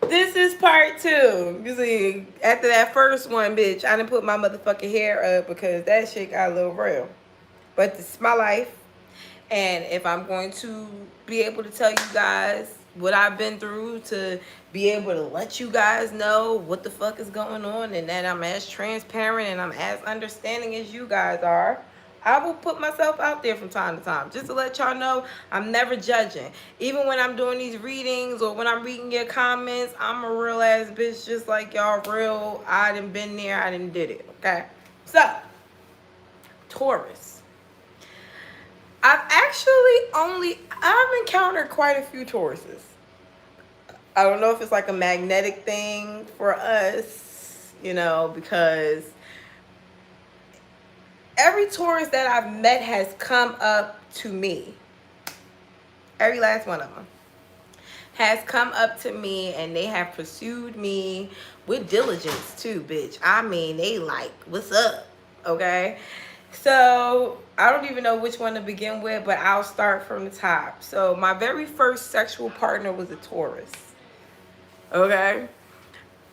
This is part two. You see, after that first one, bitch, I didn't put my motherfucking hair up because that shit got a little real. But this is my life. And if I'm going to be able to tell you guys what I've been through, to be able to let you guys know what the fuck is going on, and that I'm as transparent and I'm as understanding as you guys are, I will put myself out there from time to time just to let y'all know I'm never judging. Even when I'm doing these readings or when I'm reading your comments, I'm a real ass bitch just like y'all real. I done been there, I done did it, okay? So, Taurus. I've encountered quite a few Tauruses. I don't know if it's like a magnetic thing for us, you know, because every Taurus that I've met has come up to me. Every last one of them has come up to me, and they have pursued me with diligence too, bitch. I mean, they like, what's up, okay? So I don't even know which one to begin with, but I'll start from the top. So my very first sexual partner was a Taurus, okay?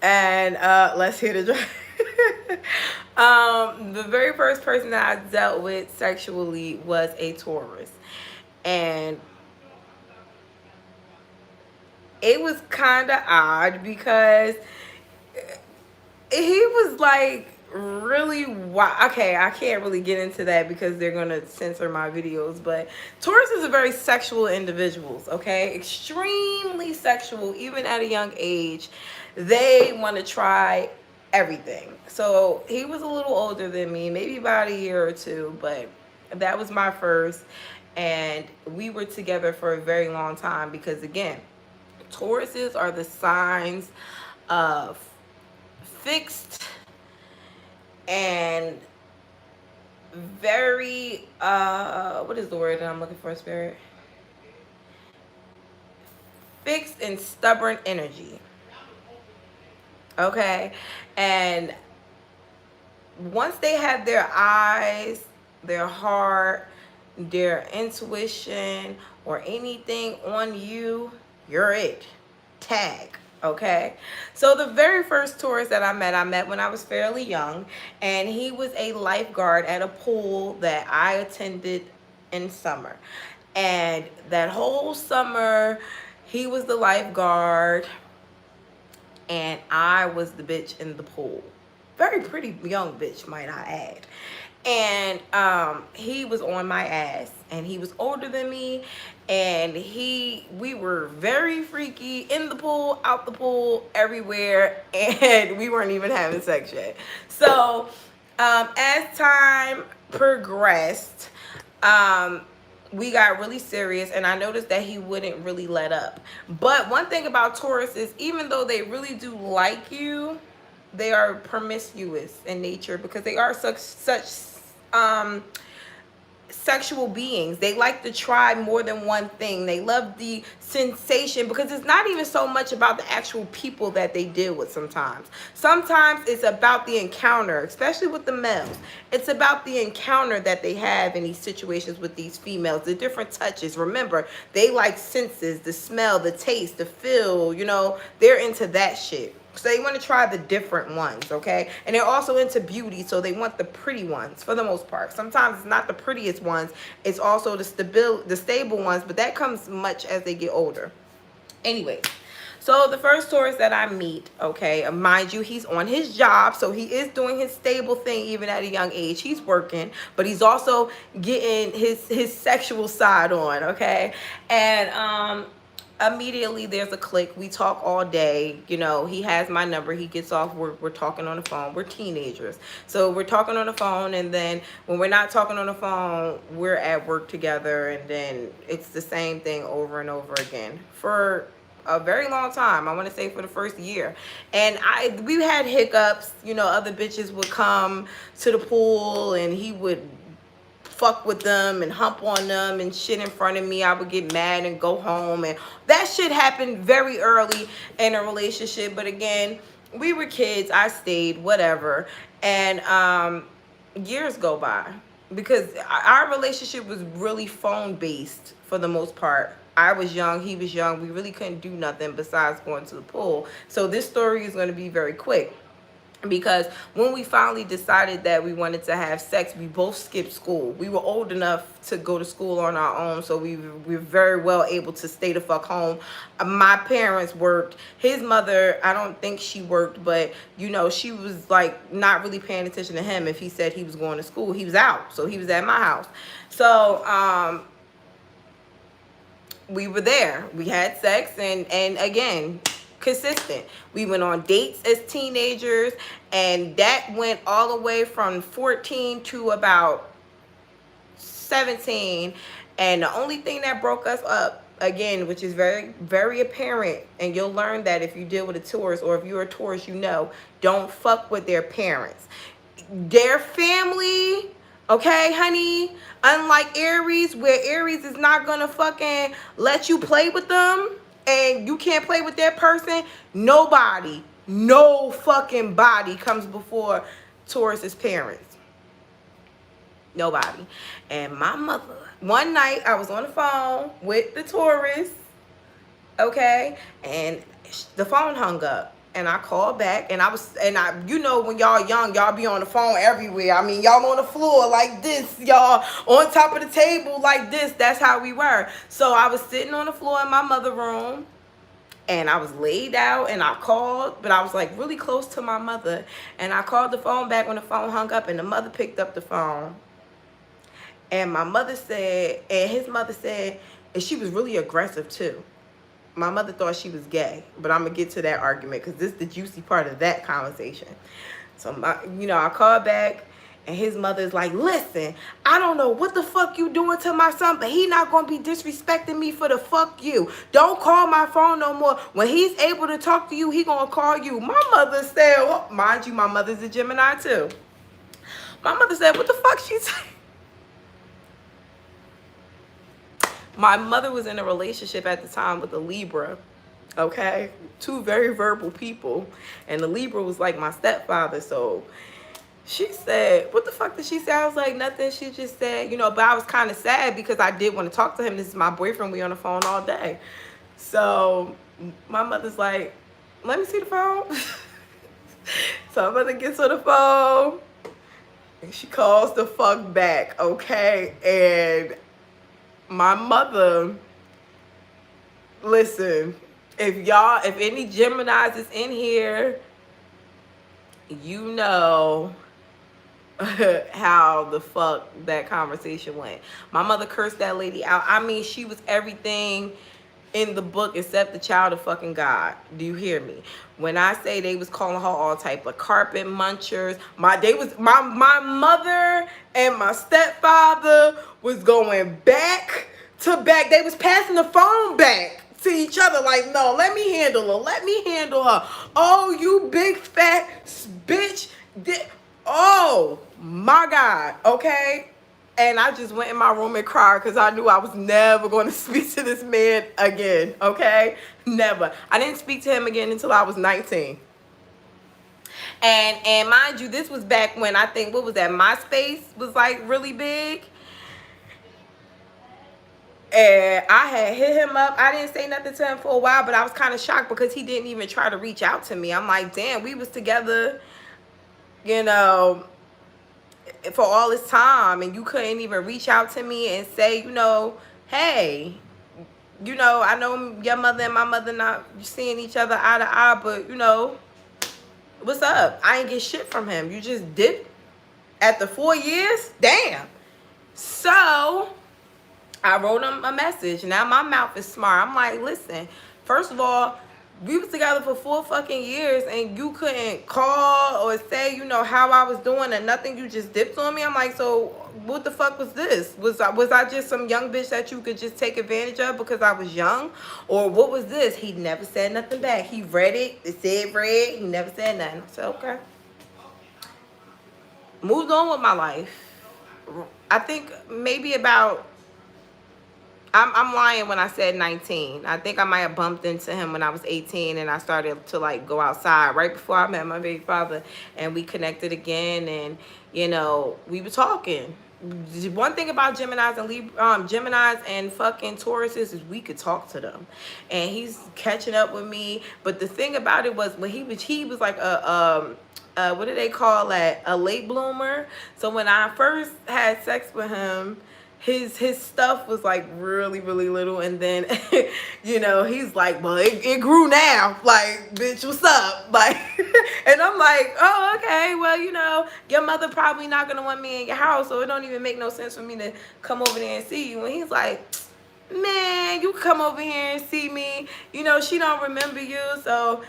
And let's hit it. The very first person that I dealt with sexually was a Taurus, and it was kind of odd because he was like really wild. Okay, I can't really get into that because they're gonna censor my videos, but Tauruses are very sexual individuals, okay? Extremely sexual, even at a young age. They want to try everything. So he was a little older than me, maybe about a year or two, but that was my first, and we were together for a very long time because, again, Tauruses are the signs of fixed and very what is the word that I'm looking for, spirit? Fixed and stubborn energy, okay? And once they have their eyes, their heart, their intuition, or anything on you, you're it. Tag. Okay, so the very first Taurus that I met when I was fairly young, and he was a lifeguard at a pool that I attended in summer. And that whole summer, he was the lifeguard, and I was the bitch in the pool. Very pretty young bitch, might I add. And he was on my ass, and he was older than me, and we were very freaky in the pool, out the pool, everywhere, and we weren't even having sex yet. So as time progressed, we got really serious, and I noticed that he wouldn't really let up. But one thing about Taurus is, even though they really do like you, they are promiscuous in nature because they are such sexual beings. They like to try more than one thing. They love the sensation because it's not even so much about the actual people that they deal with sometimes. Sometimes it's about the encounter, especially with the males. It's about the encounter that they have in these situations with these females, the different touches. Remember, they like senses, the smell, the taste, the feel, you know, they're into that shit. So they want to try the different ones, okay? And they're also into beauty, so they want the pretty ones for the most part. Sometimes it's not the prettiest ones. It's also the stable ones, but that comes much as they get older. Anyway, so the first Taurus that I meet, okay, mind you, he's on his job, so he is doing his stable thing even at a young age. He's working, but he's also getting his sexual side on, okay? And immediately there's a click. We talk all day. You know, he has my number. He gets off work. We're talking on the phone. We're teenagers, so we're talking on the phone, and then when we're not talking on the phone, we're at work together, and then it's the same thing over and over again for a very long time. I want to say for the first year. And we had hiccups. You know, other bitches would come to the pool, and he would fuck with them and hump on them and shit in front of me. I would get mad and go home, and that shit happened very early in a relationship. But again, we were kids. I stayed, whatever. And years go by because our relationship was really phone based for the most part. I was young, he was young. We really couldn't do nothing besides going to the pool. So this story is going to be very quick. Because when we finally decided that we wanted to have sex, we both skipped school. We were old enough to go to school on our own, so we were very well able to stay the fuck home. My parents worked. His mother, I don't think she worked, but you know, she was like not really paying attention to him. If he said he was going to school, he was out, so he was at my house. So we were there. We had sex, and again, consistent. We went on dates as teenagers, and that went all the way from 14 to about 17. And the only thing that broke us up, again, which is very, very apparent, and you'll learn that if you deal with a Taurus, or if you're a Taurus, you know, don't fuck with their parents. Their family, okay, honey? Unlike Aries, where Aries is not gonna fucking let you play with them, and you can't play with that person, nobody, no fucking body comes before Taurus's parents. Nobody. And my mother, one night I was on the phone with the Taurus, okay, and the phone hung up. And I called back, and I, you know, when y'all young, y'all be on the phone everywhere. I mean, y'all on the floor like this, y'all on top of the table like this. That's how we were. So I was sitting on the floor in my mother room, and I was laid out, and I called, but I was like really close to my mother. And I called the phone back when the phone hung up, and the mother picked up the phone. And my mother said, and his mother said, and she was really aggressive too. My mother thought she was gay, but I'm going to get to that argument because this is the juicy part of that conversation. So, you know, I called back, and his mother is like, listen, I don't know what the fuck you doing to my son, but he not going to be disrespecting me for the fuck you. Don't call my phone no more. When he's able to talk to you, he going to call you. My mother said, well, mind you, my mother's a Gemini too. My mother said, what the fuck she say? My mother was in a relationship at the time with a Libra, okay? Two very verbal people. And the Libra was like my stepfather. So she said, what the fuck did she say? I was like, nothing. She just said, you know, but I was kind of sad because I did want to talk to him. This is my boyfriend. We on the phone all day. So my mother's like, let me see the phone. So my mother gets on the phone, and she calls the fuck back, okay? And my mother, listen, if any Geminis is in here, you know how the fuck that conversation went. My mother cursed that lady out. I mean, she was everything in the book except the child of fucking God. Do you hear me? When I say they was calling her all type of carpet munchers, my mother and my stepfather was going back to back. They was passing the phone back to each other like, no, let me handle her. Let me handle her. Oh, you big fat bitch. Oh my God. Okay. And I just went in my room and cried because I knew I was never going to speak to this man again, okay? Never. I didn't speak to him again until I was 19. And mind you, this was back when I think, what was that, MySpace was like really big. And I had hit him up. I didn't say nothing to him for a while, but I was kind of shocked because he didn't even try to reach out to me. I'm like, damn, we was together, you know, for all this time, and you couldn't even reach out to me and say, you know, hey, you know, I know your mother and my mother not seeing each other eye to eye, but you know, what's up? I ain't get shit from him. You just dipped after 4 years? Damn. So I wrote him a message. Now my mouth is smart. I'm like, listen, first of all, we was together for 4 fucking years, and you couldn't call or say, you know, how I was doing or nothing. You just dipped on me. I'm like, so what the fuck was this? Was I just some young bitch that you could just take advantage of because I was young? Or what was this? He never said nothing back. He read it. It said read. He never said nothing. I said, okay. Moved on with my life. I think maybe about, I'm lying when I said 19. I think I might have bumped into him when I was 18, and I started to like go outside right before I met my baby father, and we connected again, and you know, we were talking. one thing about Geminis and Geminis and fucking Tauruses is we could talk to them, and he's catching up with me. But the thing about it was when he was like what do they call that, a late bloomer. So when I first had sex with him, his stuff was like really little, and then you know, he's like, well, it grew now, like, bitch, what's up, like and I'm like, oh, okay, well, you know, your mother probably not gonna want me in your house, so it don't even make no sense for me to come over there and see you. And he's like, man, you come over here and see me, you know, she don't remember you. So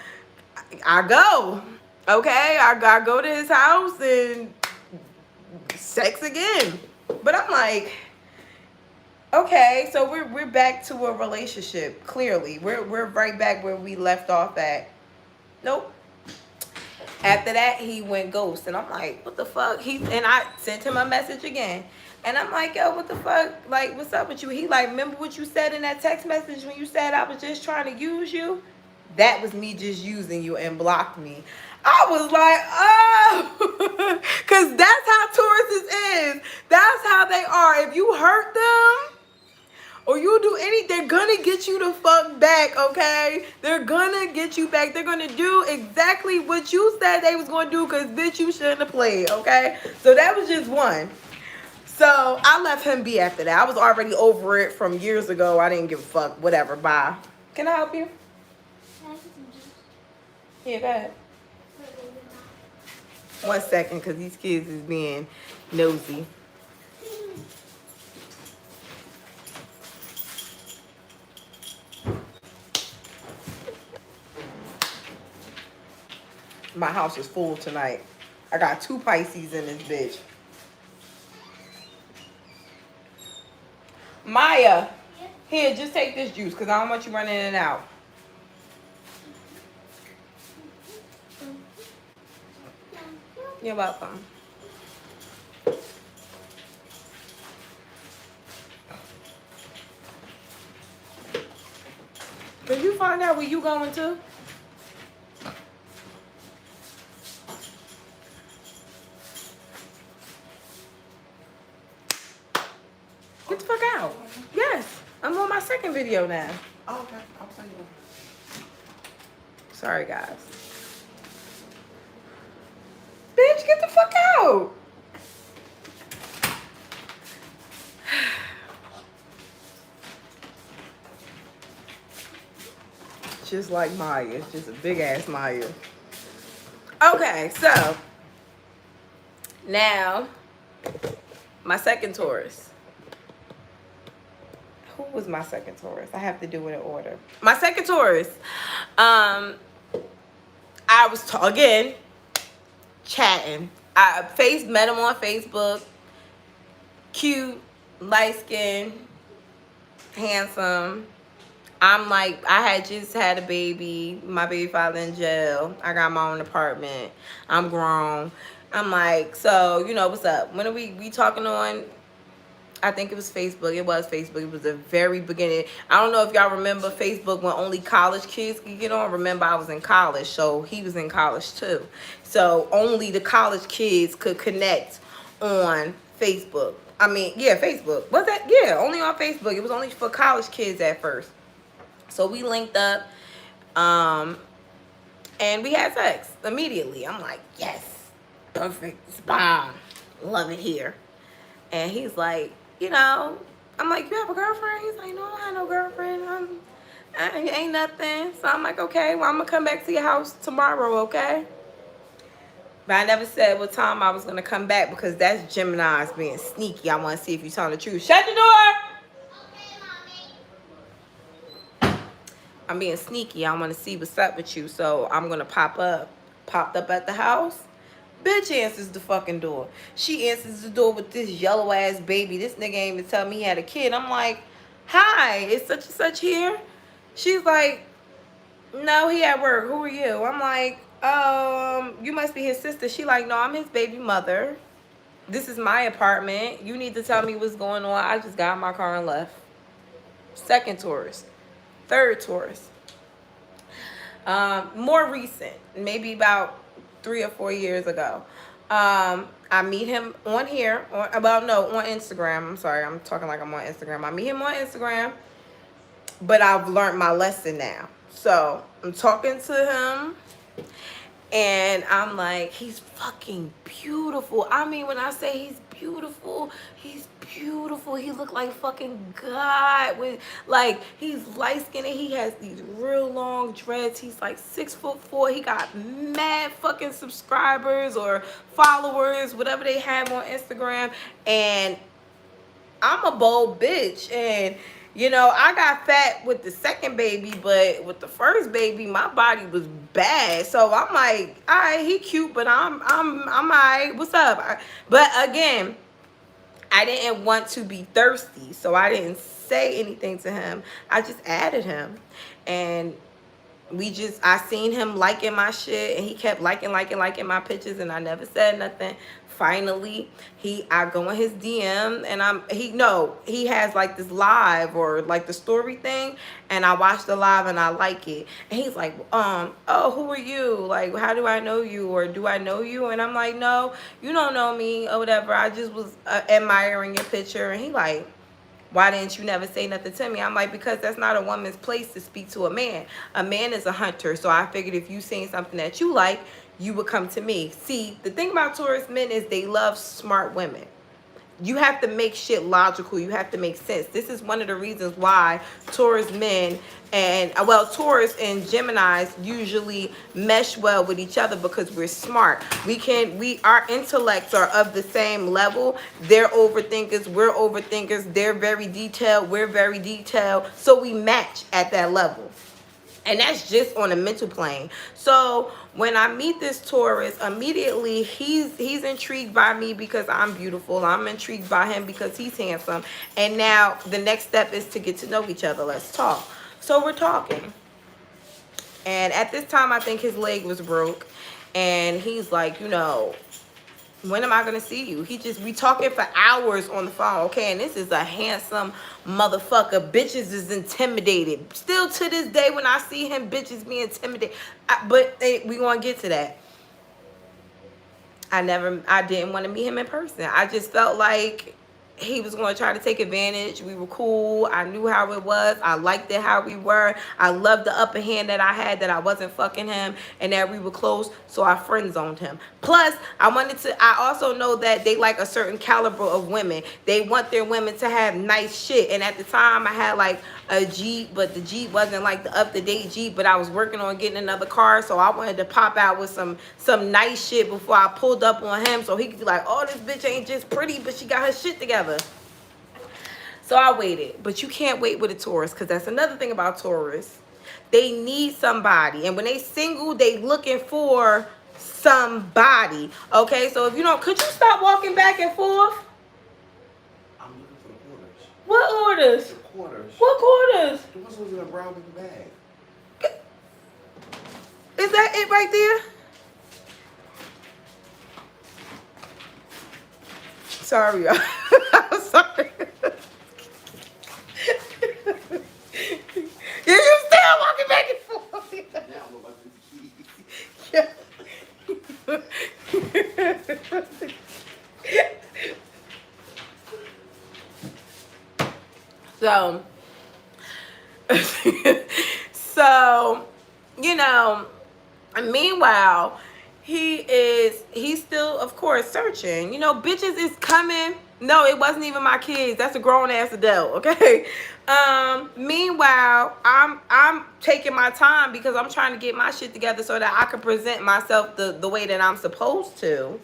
I go, okay, I go to his house and sex again. But I'm like, okay, so we're back to a relationship. Clearly, we're right back where we left off at. Nope. After that, he went ghost, and I'm like, what the fuck? And I sent him a message again, and I'm like, yo, what the fuck? Like, what's up with you? He like, remember what you said in that text message when you said I was just trying to use you? That was me just using you, and blocked me. I was like, oh, because that's how Tauruses is. That's how they are. If you hurt them, or you do anything, they're gonna get you the fuck back, okay? They're gonna get you back. They're gonna do exactly what you said they was gonna do, because bitch, you shouldn't have played, okay? So that was just one. So I left him be after that. I was already over it from years ago. I didn't give a fuck. Whatever, bye. Can I help you? Yeah, go ahead. 1 second, because these kids is being nosy. My house is full tonight. I got 2 Pisces in this bitch. Maya, here, just take this juice, because I don't want you running in and out. You're welcome. Can you find out where you going to? Get the fuck out. Yes, I'm on my second video now. Oh, okay. I'll tell you. Sorry, guys. Bitch, get the fuck out. Just like Maya. It's just a big ass Maya. Okay, so now my second Taurus. Who was my second Taurus? I have to do it in order. My second Taurus. I was again chatting. I met him on Facebook. Cute, light skin, handsome. I'm like, I had just had a baby. My baby father in jail. I got my own apartment. I'm grown. I'm like, so, you know, what's up? When are we talking on? I think it was Facebook. It was Facebook. It was the very beginning. I don't know if y'all remember Facebook when only college kids could get on. Remember, I was in college, so he was in college too. So only the college kids could connect on Facebook. I mean, yeah, Facebook. Was that? Yeah, only on Facebook. It was only for college kids at first. So we linked up, and we had sex immediately. I'm like, yes, perfect, it's bomb, love it here. And he's like, you know, I'm like, you have a girlfriend? He's like, no, I don't have no girlfriend. I ain't nothing. So I'm like, okay, well, I'm gonna come back to your house tomorrow, okay? But I never said what time I was gonna come back, because that's Gemini's being sneaky. I want to see if you're telling the truth. Shut the door. I'm being sneaky. I want to see what's up with you. So I'm going to popped up at the house. Bitch answers the fucking door. She answers the door with this yellow ass baby. This nigga ain't even tell me he had a kid. I'm like, hi, is such and such here? She's like, no, he at work. Who are you? I'm like, you must be his sister. She like, no, I'm his baby mother. This is my apartment. You need to tell me what's going on. I just got in my car and left. Second Taurus. Third Taurus. More recent, maybe about 3 or 4 years ago. I meet him on here, well, no, on Instagram. I'm sorry, I'm talking like I'm on Instagram. I meet him on Instagram, but I've learned my lesson now. So I'm talking to him, and I'm like, he's fucking beautiful. I mean, when I say he's beautiful, he's beautiful. He looked like fucking God. With like, he's light skinned. He has these real long dreads. He's like 6'4". He got mad fucking subscribers or followers, whatever they have on Instagram. And I'm a bold bitch, and you know, I got fat with the second baby, but with the first baby, my body was bad. So I'm like, all right, he cute, but I'm all right. What's up? But again, I didn't want to be thirsty, so I didn't say anything to him. I just added him, and I seen him liking my shit, and he kept liking my pictures, and I never said nothing. Finally, I go in his DM, and he has like this live or like the story thing, and I watch the live and I like it. And he's like, oh, who are you? Like, how do I know you, or do I know you? And I'm like, no, you don't know me or whatever. I just was admiring your picture. And he like, why didn't you never say nothing to me? I'm like, because that's not a woman's place to speak to a man. A man is a hunter. So I figured if you seen something that you like, you would come to me. See, the thing about Taurus men is they love smart women. You have to make shit logical. You have to make sense. This is one of the reasons why Taurus men and, well, Taurus and Geminis usually mesh well with each other, because we're smart. Our intellects are of the same level. They're overthinkers. We're overthinkers. They're very detailed. We're very detailed. So we match at that level. And that's just on a mental plane. So when I meet this Taurus, immediately he's intrigued by me because I'm beautiful. I'm intrigued by him because he's handsome. And now the next step is to get to know each other. Let's talk. So we're talking. And at this time, I think his leg was broke. And he's like, you know, when am I gonna see you? We talking for hours on the phone, okay? And this is a handsome motherfucker. Bitches is intimidated. Still to this day, when I see him, bitches be intimidated. But we gonna get to that. I didn't want to meet him in person. I just felt like he was going to try to take advantage. We were cool. I knew how it was. I liked it how we were. I loved the upper hand that I had, that I wasn't fucking him, and that we were close, so I friend zoned him. Plus, I also know that they like a certain caliber of women. They want their women to have nice shit. And at the time, I had like a Jeep, but the Jeep wasn't like the up-to-date Jeep, but I was working on getting another car, so I wanted to pop out with some nice shit before I pulled up on him, so he could be like, oh, this bitch ain't just pretty, but she got her shit together. So I waited. But you can't wait with a Taurus, because that's another thing about Taurus. They need somebody. And when they single, they looking for somebody. Okay, so if you don't, could you stop walking back and forth? I'm looking for the quarters. What orders? The quarters. What quarters? The ones in the brown paper bag. Is that it right there? Sorry, y'all. I'm sorry. You still walking back and forth. Now I'm about to see. Yeah. So, you know, meanwhile, he's still, of course, searching. You know, bitches is coming. No, it wasn't even my kids. That's a grown-ass adult, okay? Meanwhile, I'm taking my time because I'm trying to get my shit together so that I can present myself the way that I'm supposed to.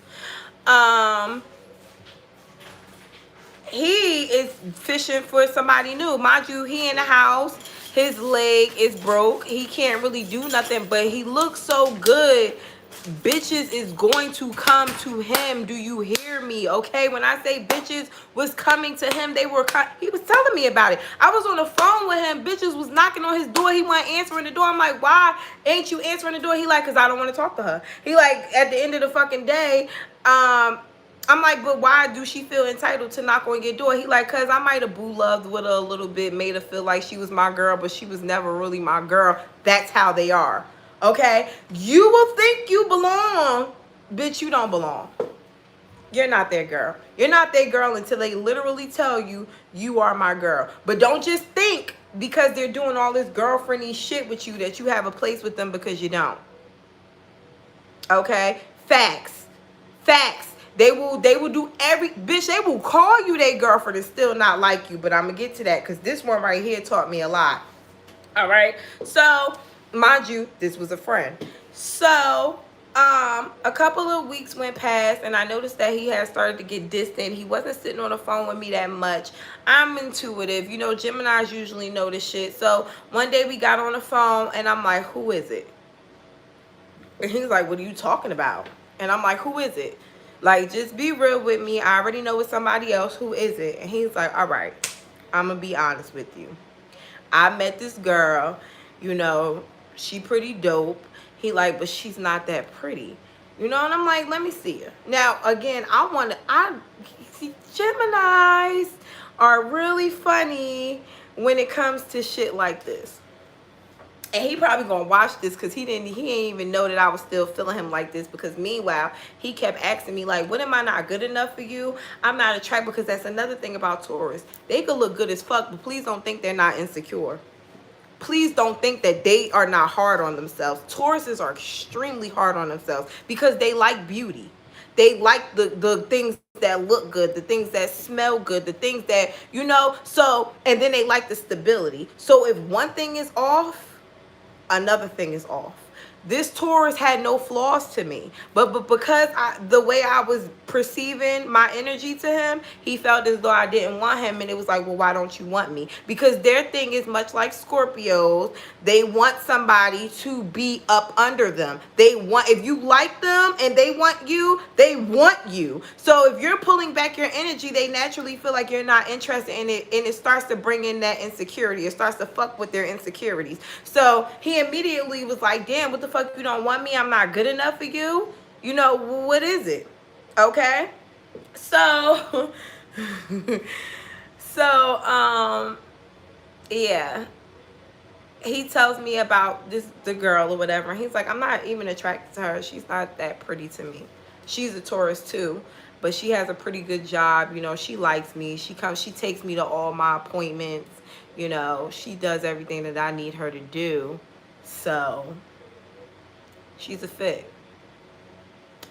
He is fishing for somebody new. Mind you, he in the house. His leg is broke. He can't really do nothing, but he looks so good. Bitches is going to come to him. Do you hear me? Okay, when I say bitches was coming to him, he was telling me about it. I was on the phone with him. Bitches was knocking on his door. He wasn't answering the door. I'm like, why ain't you answering the door? He like, because I don't want to talk to her. He like, at the end of the fucking day, I'm like, but why do she feel entitled to knock on your door? He like, cause I might have boo loved with her a little bit, made her feel like she was my girl, but she was never really my girl. That's how they are. Okay? You will think you belong, bitch, you don't belong. you're not their girl. You're not their girl until they literally tell you, you are my girl. But don't just think because they're doing all this girlfriendy shit with you that you have a place with them, because you don't. Okay? Facts. Facts. They will do every, bitch, they will call you their girlfriend and still not like you. But I'm gonna get to that because this one right here taught me a lot. All right. So, mind you, this was a friend. So, a couple of weeks went past and I noticed that he had started to get distant. He wasn't sitting on the phone with me that much. I'm intuitive. You know, Geminis usually know this shit. So, one day we got on the phone and I'm like, who is it? And he's like, what are you talking about? And I'm like, who is it? Like, just be real with me. I already know it's somebody else. Who is it? And he's like, all right, I'm going to be honest with you. I met this girl, you know, she pretty dope. He like, but she's not that pretty. You know, and I'm like, let me see her. Now, again, see, Geminis are really funny when it comes to shit like this. And he probably gonna watch this because he ain't even know that I was still feeling him like this, because meanwhile he kept asking me like, what, am I not good enough for you? I'm not attracted. Because that's another thing about Taurus. They could look good as fuck, but please don't think they're not insecure. Please don't think that they are not hard on themselves. Tauruses are extremely hard on themselves because they like beauty. They like the things that look good, the things that smell good, the things that, you know, so, and then they like the stability. So if one thing is off, another thing is off. This Taurus had no flaws to me, but because the way I was perceiving my energy to him, he felt as though I didn't want him, and it was like, well, why don't you want me? Because their thing is much like Scorpios. They want somebody to be up under them. They want, if you like them and they want you, they want you. So if you're pulling back your energy, they naturally feel like you're not interested in it, and it starts to bring in that insecurity. It starts to fuck with their insecurities. So he immediately was like, damn, what the fuck, you don't want me? I'm not good enough for you? You know, what is it? Okay? So, yeah. He tells me about the girl or whatever. And he's like, I'm not even attracted to her. She's not that pretty to me. She's a Taurus too, but she has a pretty good job. You know, she likes me. She takes me to all my appointments. You know, she does everything that I need her to do. So, she's a fit.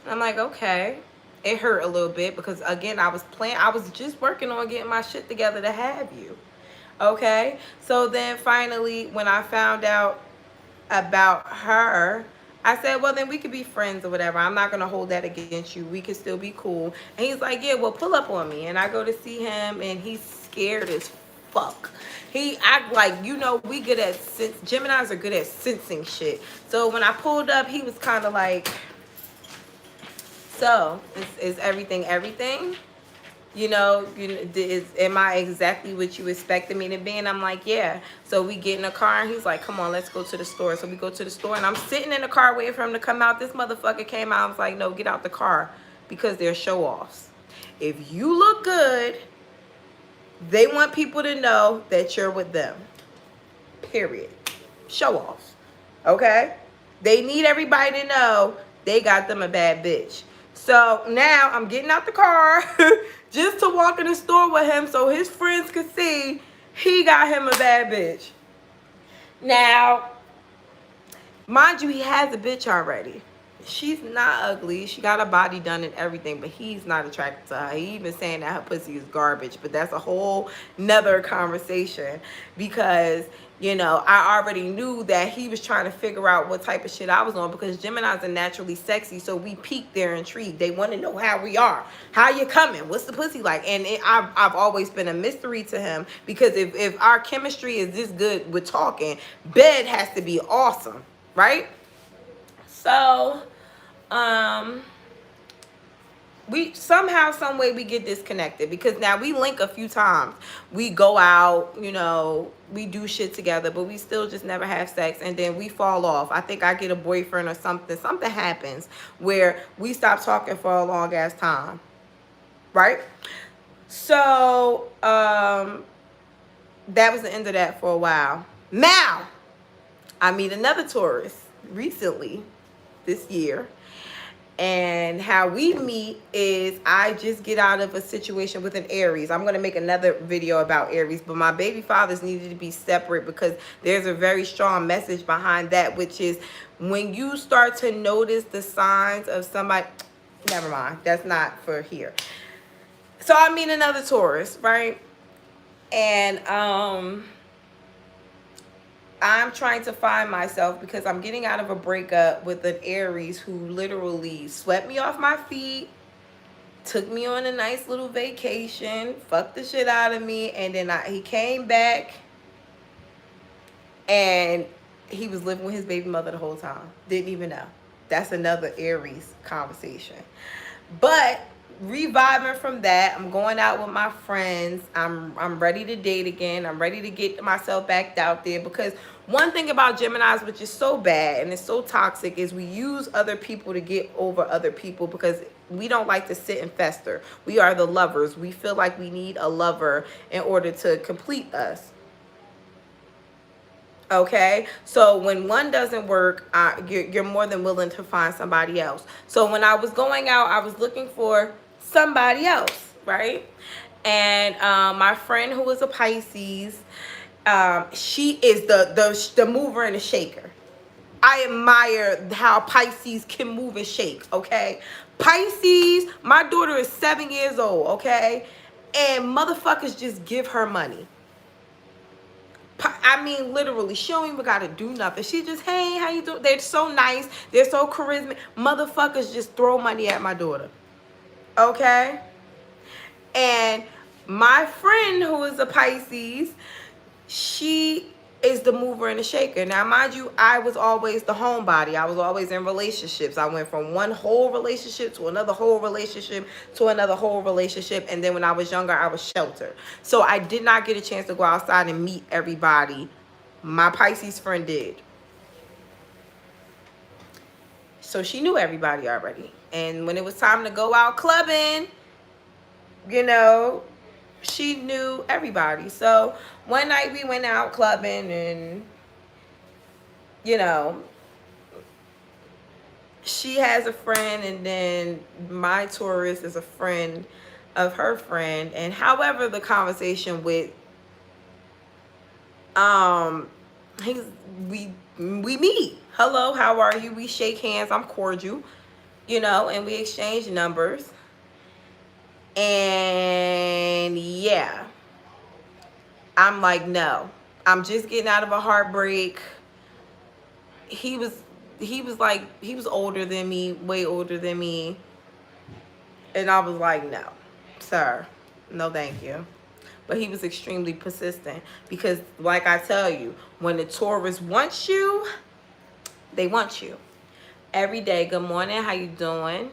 And I'm like, okay. It hurt a little bit because, again, I was just working on getting my shit together to have you. Okay? So then finally, when I found out about her, I said, well, then we could be friends or whatever. I'm not going to hold that against you. We could still be cool. And he's like, yeah, well, pull up on me. And I go to see him, and he's scared as fuck. He act like, you know, we good at Geminis are good at sensing shit. So when I pulled up, he was kind of like, so is everything? You know, am I exactly what you expected me to be? And I'm like, yeah. So we get in the car, and he's like, come on, let's go to the store. So we go to the store, and I'm sitting in the car waiting for him to come out. This motherfucker came out. I was like, no, get out the car, because they're show-offs. If you look good, they want people to know that you're with them. Period. Show-offs. Okay? They need everybody to know they got them a bad bitch. So now I'm getting out the car just to walk in the store with him so his friends could see he got him a bad bitch. Now, mind you, he has a bitch already. She's not ugly. She got her body done and everything, but he's not attracted to her. He even saying that her pussy is garbage, but that's a whole nother conversation because, you know, I already knew that he was trying to figure out what type of shit I was on, because Geminis are naturally sexy, so we pique their intrigue. They want to know how we are. How you coming? What's the pussy like? And I've always been a mystery to him, because if our chemistry is this good with talking, bed has to be awesome, right? So, we somehow, some way we get disconnected, because now we link a few times. We go out, you know, we do shit together, but we still just never have sex, and then we fall off. I think I get a boyfriend or something. Something happens where we stop talking for a long ass time, right? So, that was the end of that for a while. Now, I meet another Taurus recently this year. And how we meet is I just get out of a situation with an Aries. I'm going to make another video about Aries, but my baby fathers needed to be separate because there's a very strong message behind that, which is when you start to notice the signs of somebody, never mind, that's not for here. So I meet another Taurus, right? And I'm trying to find myself because I'm getting out of a breakup with an Aries who literally swept me off my feet, took me on a nice little vacation, fucked the shit out of me, and then he came back and he was living with his baby mother the whole time. Didn't even know. That's another Aries conversation. But reviving from that, I'm going out with my friends. I'm ready to date again. I'm ready to get myself back out there, because one thing about Geminis, which is so bad and it's so toxic, is we use other people to get over other people because we don't like to sit and fester. We are the lovers. We feel like we need a lover in order to complete us. Okay, so when one doesn't work, you're more than willing to find somebody else. So when I was going out, I was looking for somebody else, right? And my friend who was a Pisces, she is the mover and the shaker. I admire how Pisces can move and shake, okay? Pisces, my daughter is 7 years old, okay? And motherfuckers just give her money. I mean, literally, she don't even got to do nothing. She just, hey, how you doing? They're so nice. They're so charismatic. Motherfuckers just throw money at my daughter. Okay? And my friend who is a Pisces, she is the mover and the shaker. Now, mind you, I was always the homebody. I was always in relationships. I went from one whole relationship to another whole relationship to another whole relationship. And then when I was younger, I was sheltered. So I did not get a chance to go outside and meet everybody. My Pisces friend did. So she knew everybody already. And when it was time to go out clubbing, you know, she knew everybody. So one night we went out clubbing, and you know, she has a friend, and then my Taurus is a friend of her friend. And however the conversation with we meet, hello, how are you, we shake hands, I'm cordial, you know, and we exchange numbers. And yeah, I'm like, no, I'm just getting out of a heartbreak. He was older than me, way older than me. And I was like, no, sir, no thank you. But he was extremely persistent because, like I tell you, when the Taurus wants you, they want you. Every day, good morning, how you doing?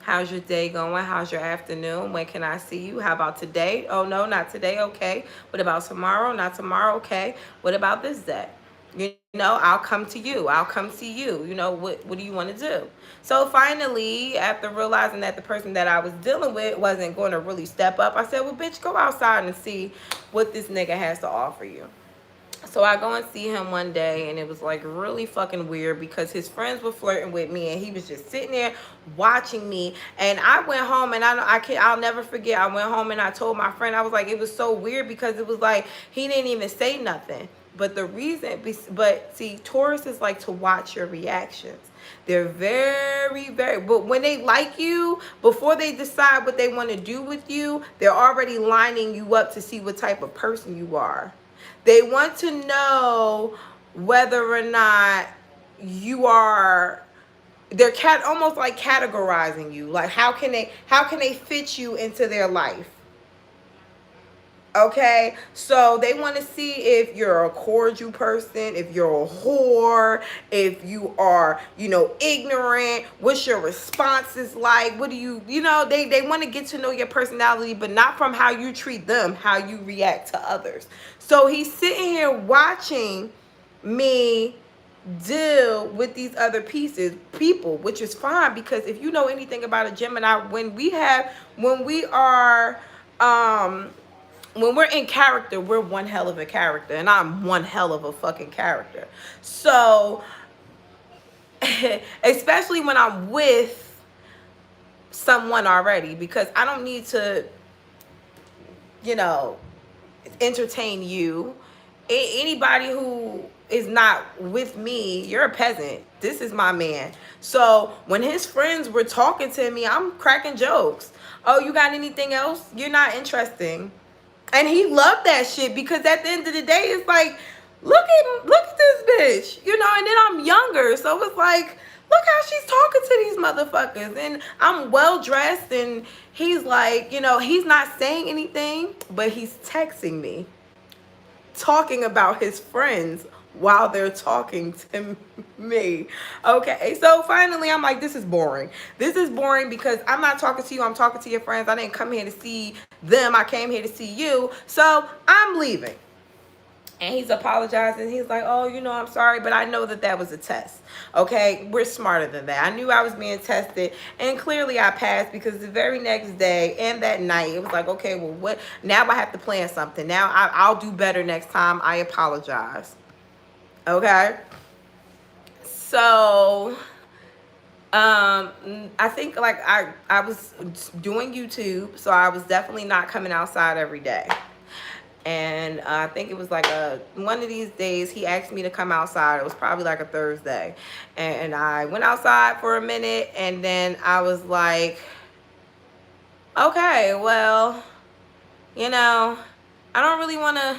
How's your day going? How's your afternoon? When can I see you? How about today? Oh, no, not today. Okay. What about tomorrow? Not tomorrow. Okay. What about this day? You know, I'll come to you. I'll come see you. You know, what do you want to do? So finally, after realizing that the person that I was dealing with wasn't going to really step up, I said, well, bitch, go outside and see what this nigga has to offer you. So I go and see him one day, and it was like really fucking weird because his friends were flirting with me, and he was just sitting there watching me. And I went home, and I'll never forget. I went home and I told my friend, I was like, it was so weird because it was like he didn't even say nothing. But the reason, but see, Taurus is like to watch your reactions. They're very, very, but when they like you, before they decide what they want to do with you, they're already lining you up to see what type of person you are. They want to know whether or not you are, they're almost like categorizing you. Like how can they fit you into their life? Okay, so they want to see if you're a cordial person, if you're a whore, if you are, you know, ignorant, what's your responses like, what do you know, they want to get to know your personality, but not from how you treat them, how you react to others. So he's sitting here watching me deal with these other people, which is fine, because if you know anything about a Gemini, when we're in character, we're one hell of a character, and I'm one hell of a fucking character. So, especially when I'm with someone already, because I don't need to, you know, entertain you. Anybody who is not with me, you're a peasant. This is my man. So when his friends were talking to me, I'm cracking jokes. Oh, you got anything else? You're not interesting. And he loved that shit, because at the end of the day, it's like, look at this bitch, you know. And then I'm younger, so it's like, look how she's talking to these motherfuckers, and I'm well dressed, and he's like, you know, he's not saying anything, but he's texting me, talking about his friends while they're talking to me. Okay, so finally I'm like, this is boring. This is boring, because I'm not talking to you, I'm talking to your friends. I didn't come here to see them, I came here to see you. So I'm leaving. And he's apologizing. He's like, oh, you know, I'm sorry, but I know that that was a test. Okay, we're smarter than that. I knew I was being tested, and clearly I passed, because the very next day and that night, it was like, okay, well, what? Now I have to plan something. Now I'll do better next time. I apologize. Okay. So I think, like, I was doing YouTube, so I was definitely not coming outside every day. And I think it was like one of these days he asked me to come outside. It was probably like a Thursday, and I went outside for a minute, and then I was like, okay, well, you know, I don't really want to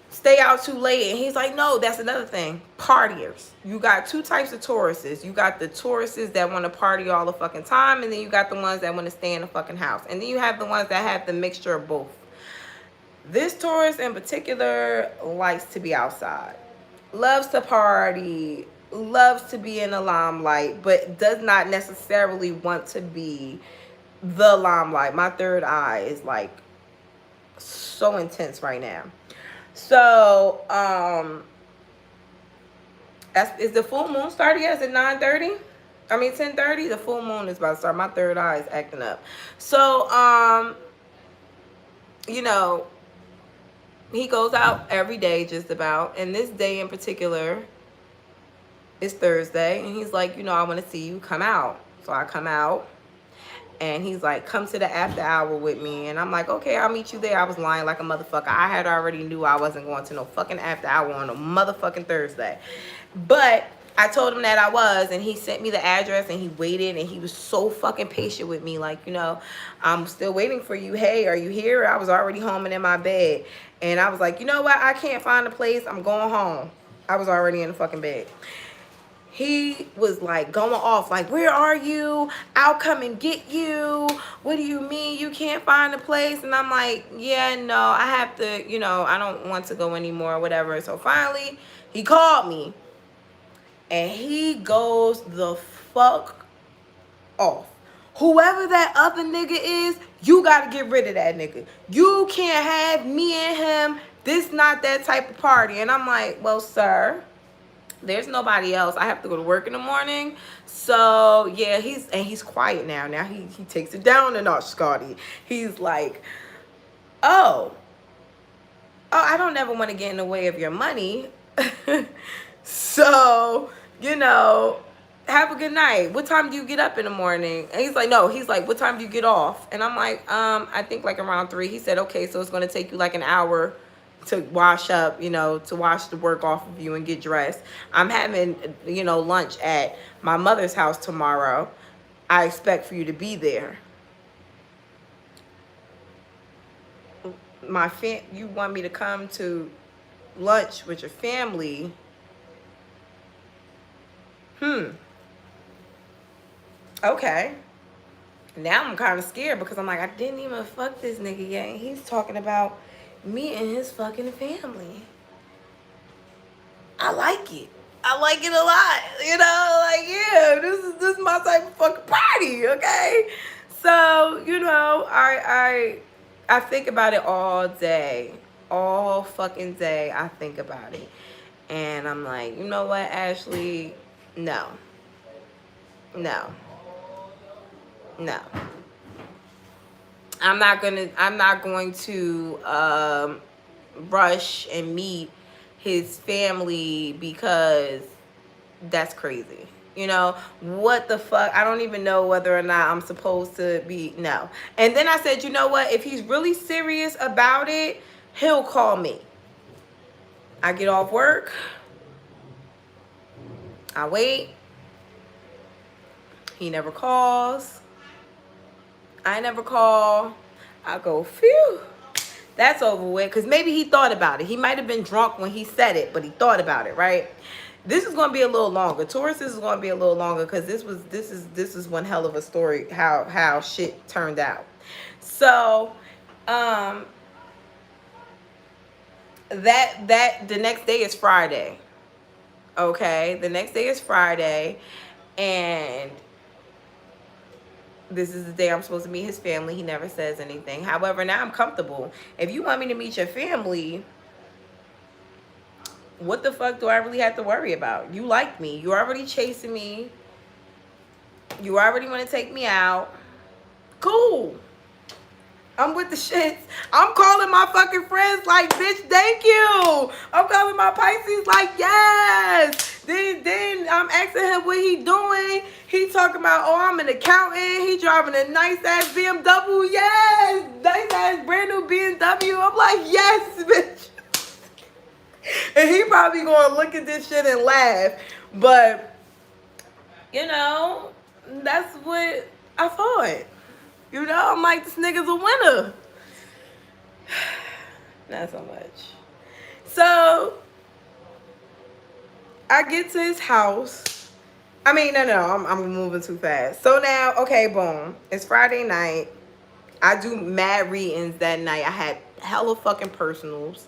stay out too late. And he's like, no, that's another thing. Partiers. You got two types of Tauruses. You got the Tauruses that want to party all the fucking time, and then you got the ones that want to stay in the fucking house. And then you have the ones that have the mixture of both. This Taurus in particular likes to be outside, loves to party, loves to be in the limelight, but does not necessarily want to be the limelight. My third eye is like so intense right now. So is the full moon started yet? Is it 9:30? I mean 10:30. The full moon is about to start. My third eye is acting up. So you know, he goes out every day just about, and this day in particular is Thursday, and he's like, you know, I want to see you, come out. So I come out, and he's like, come to the after hour with me. And I'm like, okay, I'll meet you there. I was lying like a motherfucker. I had already knew I wasn't going to no fucking after hour on a motherfucking Thursday, but I told him that I was, and he sent me the address, and he waited, and he was so fucking patient with me. Like, you know, I'm still waiting for you. Hey, are you here? I was already home and in my bed. And I was like, you know what? I can't find a place. I'm going home. I was already in the fucking bed. He was like going off, like, where are you? I'll come and get you. What do you mean you can't find a place? And I'm like, yeah, no, I have to, you know, I don't want to go anymore, whatever. So finally, he called me. And he goes the fuck off. Whoever that other nigga is, you gotta get rid of that nigga. You can't have me and him. This not that type of party. And I'm like, well, sir, there's nobody else. I have to go to work in the morning. So yeah, he's quiet now. Now he takes it down a notch, Scotty. He's like, oh, I don't ever want to get in the way of your money. So, you know, have a good night. What time do you get up in the morning? And he's like, no, he's like, what time do you get off? And I'm like, I think like around 3. He said, okay, so it's going to take you like an hour to wash up, you know, to wash the work off of you and get dressed. I'm having, you know, lunch at my mother's house tomorrow. I expect for you to be there. You want me to come to lunch with your family? Okay. Now I'm kind of scared, because I'm like, I didn't even fuck this nigga yet, and he's talking about me and his fucking family. I like it. I like it a lot. You know, like, yeah, this is my type of fucking party, okay? So, you know, I think about it all day. All fucking day I think about it. And I'm like, you know what, Ashley? No. No. No. I'm not going to rush and meet his family, because that's crazy. You know, what the fuck? I don't even know whether or not I'm supposed to be, no. And then I said, you know what? If he's really serious about it, he'll call me. I get off work. I wait. He never calls. I never call. I go, phew. That's over with. Because maybe he thought about it. He might have been drunk when he said it, but he thought about it, right? This is going to be a little longer. Taurus, this is going to be a little longer because this is one hell of a story how shit turned out. So, the next day is Friday. Okay, the next day is Friday, and this is the day I'm supposed to meet his family. He never says anything. However, now I'm comfortable. If you want me to meet your family, what the fuck do I really have to worry about? You like me. You're already chasing me. You already want to take me out. Cool. I'm with the shits. I'm calling my fucking friends like, bitch, thank you. I'm calling my Pisces like, yes. Then I'm asking him what he doing. He talking about, oh, I'm an accountant. He driving a nice ass BMW. Yes. Nice ass brand new BMW. I'm like, yes, bitch. And he probably gonna look at this shit and laugh. But, you know, that's what I thought. You know, I'm like, this nigga's a winner. Not so much. So, I get to his house. I mean, no, I'm moving too fast. So now, okay, boom. It's Friday night. I do mad readings that night. I had hella fucking personals.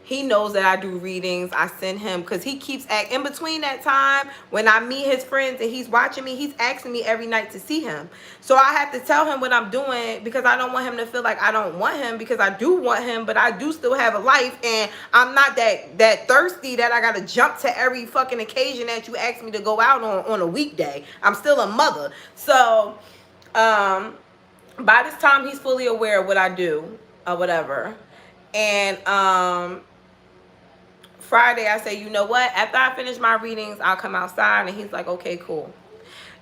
He knows that I do readings. I send him, because he keeps in between that time when I meet his friends and he's watching me, he's asking me every night to see him. So I have to tell him what I'm doing, because I don't want him to feel like I don't want him, because I do want him, but I do still have a life, and I'm not that thirsty that I gotta jump to every fucking occasion that you ask me to go out on a weekday. I'm still a mother. So by this time he's fully aware of what I do or whatever. And Friday, I say, you know what? After I finish my readings, I'll come outside. And he's like, okay, cool.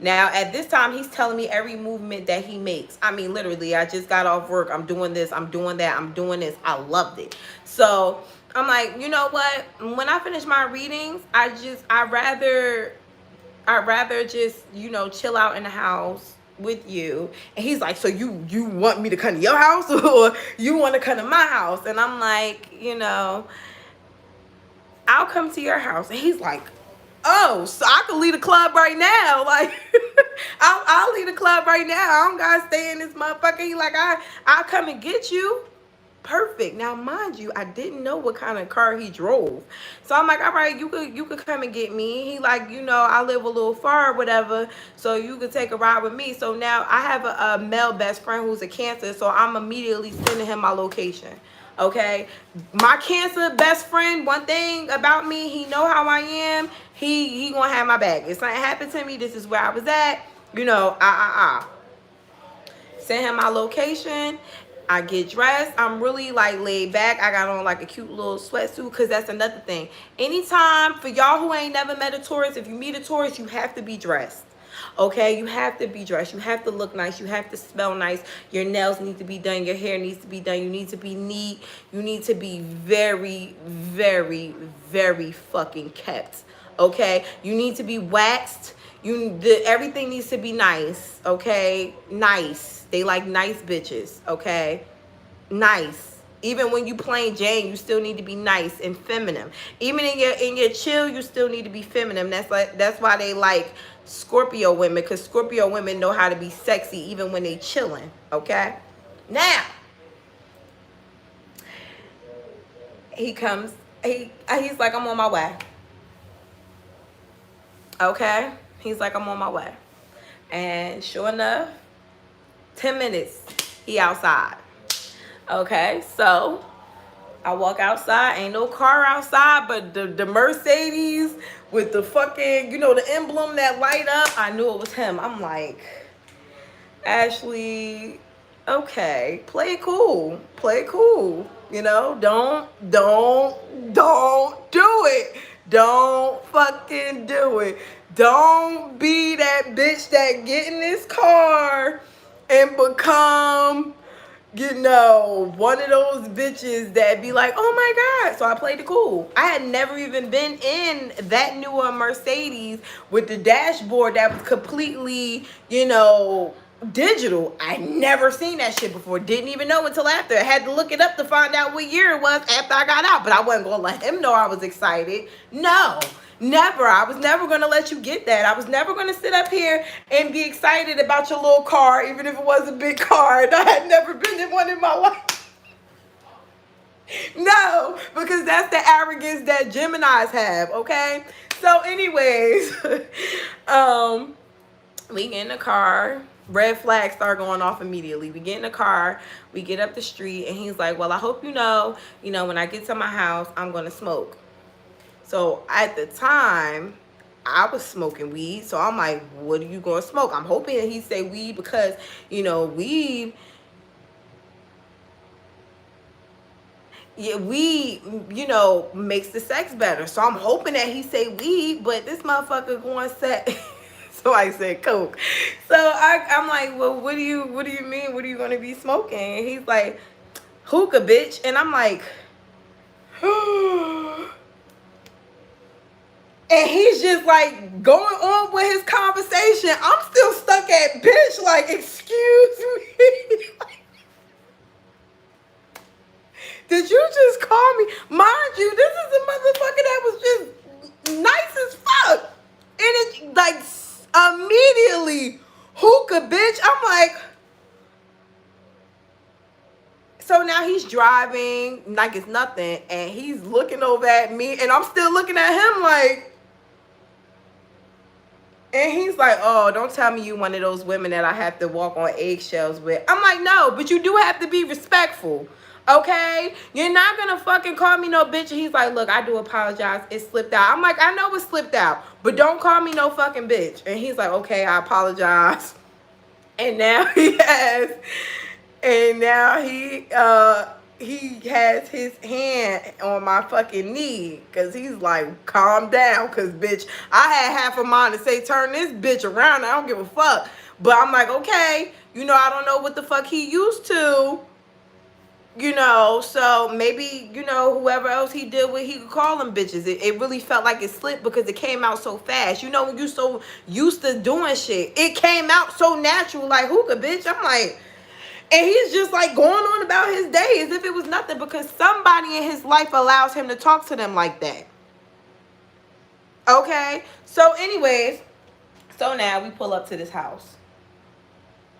Now, at this time, he's telling me every movement that he makes. I mean, literally, I just got off work. I'm doing this. I'm doing that. I'm doing this. I loved it. So I'm like, you know what? When I finish my readings, I'd rather just, you know, chill out in the house with you. And he's like, so you want me to come to your house, or you want to come to my house? And I'm like, you know, I'll come to your house. And he's like, oh, so I can leave the club right now. Like, I'll leave the club right now. I don't gotta stay in this motherfucker. He like, I'll come and get you. Perfect. Now, mind you, I didn't know what kind of car he drove. So I'm like, all right, you could come and get me. He like, you know, I live a little far or whatever, so you could take a ride with me. So now I have a male best friend who's a Cancer, so I'm immediately sending him my location. Okay, my Cancer best friend, one thing about me, he know how I am. He gonna have my back. If something happened to me, this is where I was at. You know, send him my location. I get dressed. I'm really like laid back. I got on like a cute little sweatsuit, because that's another thing. Anytime, for y'all who ain't never met a Taurus, if you meet a Taurus, you have to be dressed. Okay, you have to be dressed. You have to look nice. You have to smell nice. Your nails need to be done. Your hair needs to be done. You need to be neat. You need to be very, very, very fucking kept. Okay, you need to be waxed. Everything needs to be nice. Okay, nice. They like nice bitches. Okay, nice. Even when you plain Jane, you still need to be nice and feminine. Even in your chill, you still need to be feminine. That's why they like Scorpio women, because Scorpio women know how to be sexy even when they chilling. Okay, now he comes. He's like, I'm on my way. Okay, he's like, I'm on my way. And sure enough, 10 minutes, he outside. Okay, so I walk outside. Ain't no car outside, but the Mercedes with the fucking, you know, the emblem that light up. I knew it was him. I'm like, Ashley, okay, play it cool. Play it cool. You know, don't do it. Don't fucking do it. Don't be that bitch that get in this car and become, one of those bitches that be like, oh my God. So I played it cool. I had never even been in that newer Mercedes with the dashboard that was completely, digital. I never seen that shit before. Didn't even know until after. I had to look it up to find out what year it was after I got out. But I wasn't going to let him know I was excited. No. Never. I was never going to let you get that. I was never going to sit up here and be excited about your little car, even if it was a big car. And I had never been in one in my life. No, because that's the arrogance that Geminis have, okay? So anyways, we get in the car. Red flags start going off immediately. We get in the car. We get up the street. And he's like, well, I hope you know, when I get to my house, I'm going to smoke. So at the time, I was smoking weed. So I'm like, what are you going to smoke? I'm hoping that he say weed because, weed, weed, makes the sex better. So I'm hoping that he say weed, but this motherfucker going to say, so I said coke. So I'm like, well, what do you mean? What are you going to be smoking? And he's like, hookah, bitch. And I'm like, and he's just like going on with his conversation. I'm still stuck at bitch, like, excuse me. Did you just call me? Mind you, this is a motherfucker that was just nice as fuck. And it like immediately, hookah, bitch. I'm like, so now he's driving like it's nothing. And he's looking over at me. And I'm still looking at him like, and he's like, oh, don't tell me you one of those women that I have to walk on eggshells with. I'm like, no, but you do have to be respectful. Okay? You're not going to fucking call me no bitch. And he's like, look, I do apologize. It slipped out. I'm like, I know it slipped out, but don't call me no fucking bitch. And he's like, okay, I apologize. And now he has his hand on my fucking knee because he's like, calm down, because bitch, I had half a mind to say turn this bitch around. I don't give a fuck. But I'm like, okay, I don't know what the fuck he used to, so maybe, whoever else he deal with, he could call them bitches. It really felt like it slipped because it came out so fast. When you so used to doing shit, it came out so natural, like hookah, bitch. I'm like, and he's just like going on about his day as if it was nothing because somebody in his life allows him to talk to them like that. Okay? So anyways, so now we pull up to this house.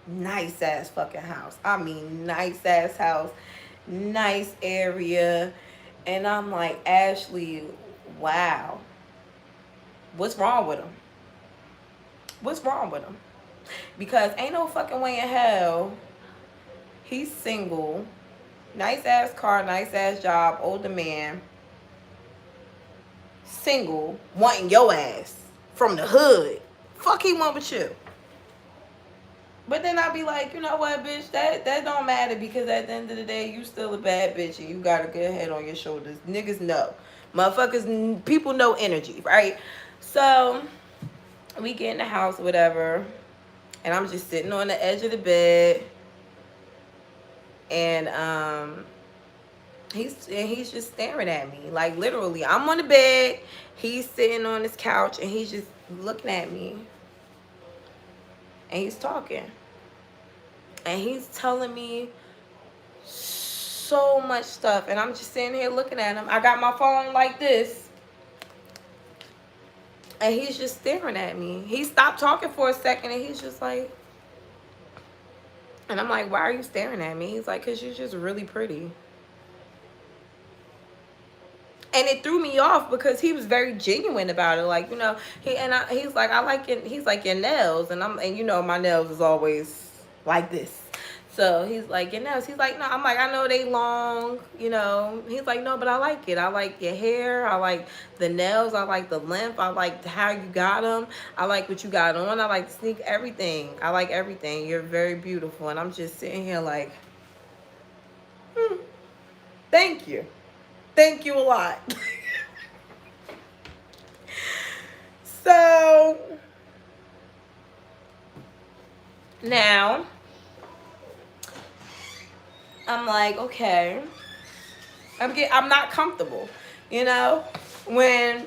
Nice ass fucking house. I mean, nice ass house. Nice area. And I'm like, Ashley, wow. What's wrong with him? What's wrong with him? Because ain't no fucking way in hell he's single, nice ass car, nice ass job, older man, single, wanting your ass from the hood. Fuck he want with you. But then I'd be like, you know what, bitch, that don't matter because at the end of the day, you still a bad bitch and you got a good head on your shoulders. Niggas know. Motherfuckers, people know energy, right? So we get in the house, whatever, and I'm just sitting on the edge of the bed. And he's just staring at me, like literally. I'm on the bed, he's sitting on his couch, and he's just looking at me. And he's talking, and he's telling me so much stuff, and I'm just sitting here looking at him. I got my phone like this, and he's just staring at me. He stopped talking for a second, and he's just like. And I'm like, why are you staring at me? He's like, because you're just really pretty. And it threw me off because he was very genuine about it. Like, he's like, I like it. He's like, your nails. And my nails is always like this. So he's like, your nails. He's like, no. I'm like, I know they long, He's like, no, but I like it. I like your hair. I like the nails. I like the length. I like how you got them. I like what you got on. I like the sneak, everything. I like everything. You're very beautiful. And I'm just sitting here like, thank you. Thank you a lot. So Now, I'm like, okay, I'm not comfortable, you know, when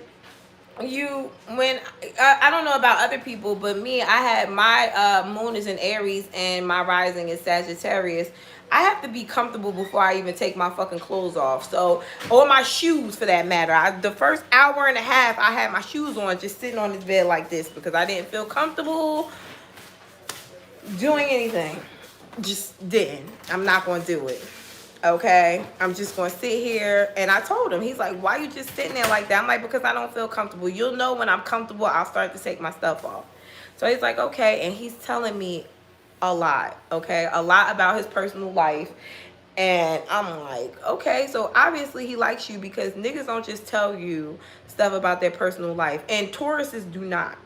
I don't know about other people, but me, I had my moon is in Aries and my rising is Sagittarius. I have to be comfortable before I even take my fucking clothes off. So, or my shoes for that matter. The first hour and a half, I had my shoes on, just sitting on this bed like this because I didn't feel comfortable doing anything. Just didn't. I'm not going to do it. Okay, I'm just gonna sit here. And I told him, he's like, why you just sitting there like that? I'm like, because I don't feel comfortable. You'll know when I'm comfortable, I'll start to take my stuff off. So he's like, okay. And he's telling me a lot, okay, a lot about his personal life. And I'm like, okay, so obviously he likes you, because niggas don't just tell you stuff about their personal life. And Tauruses do not,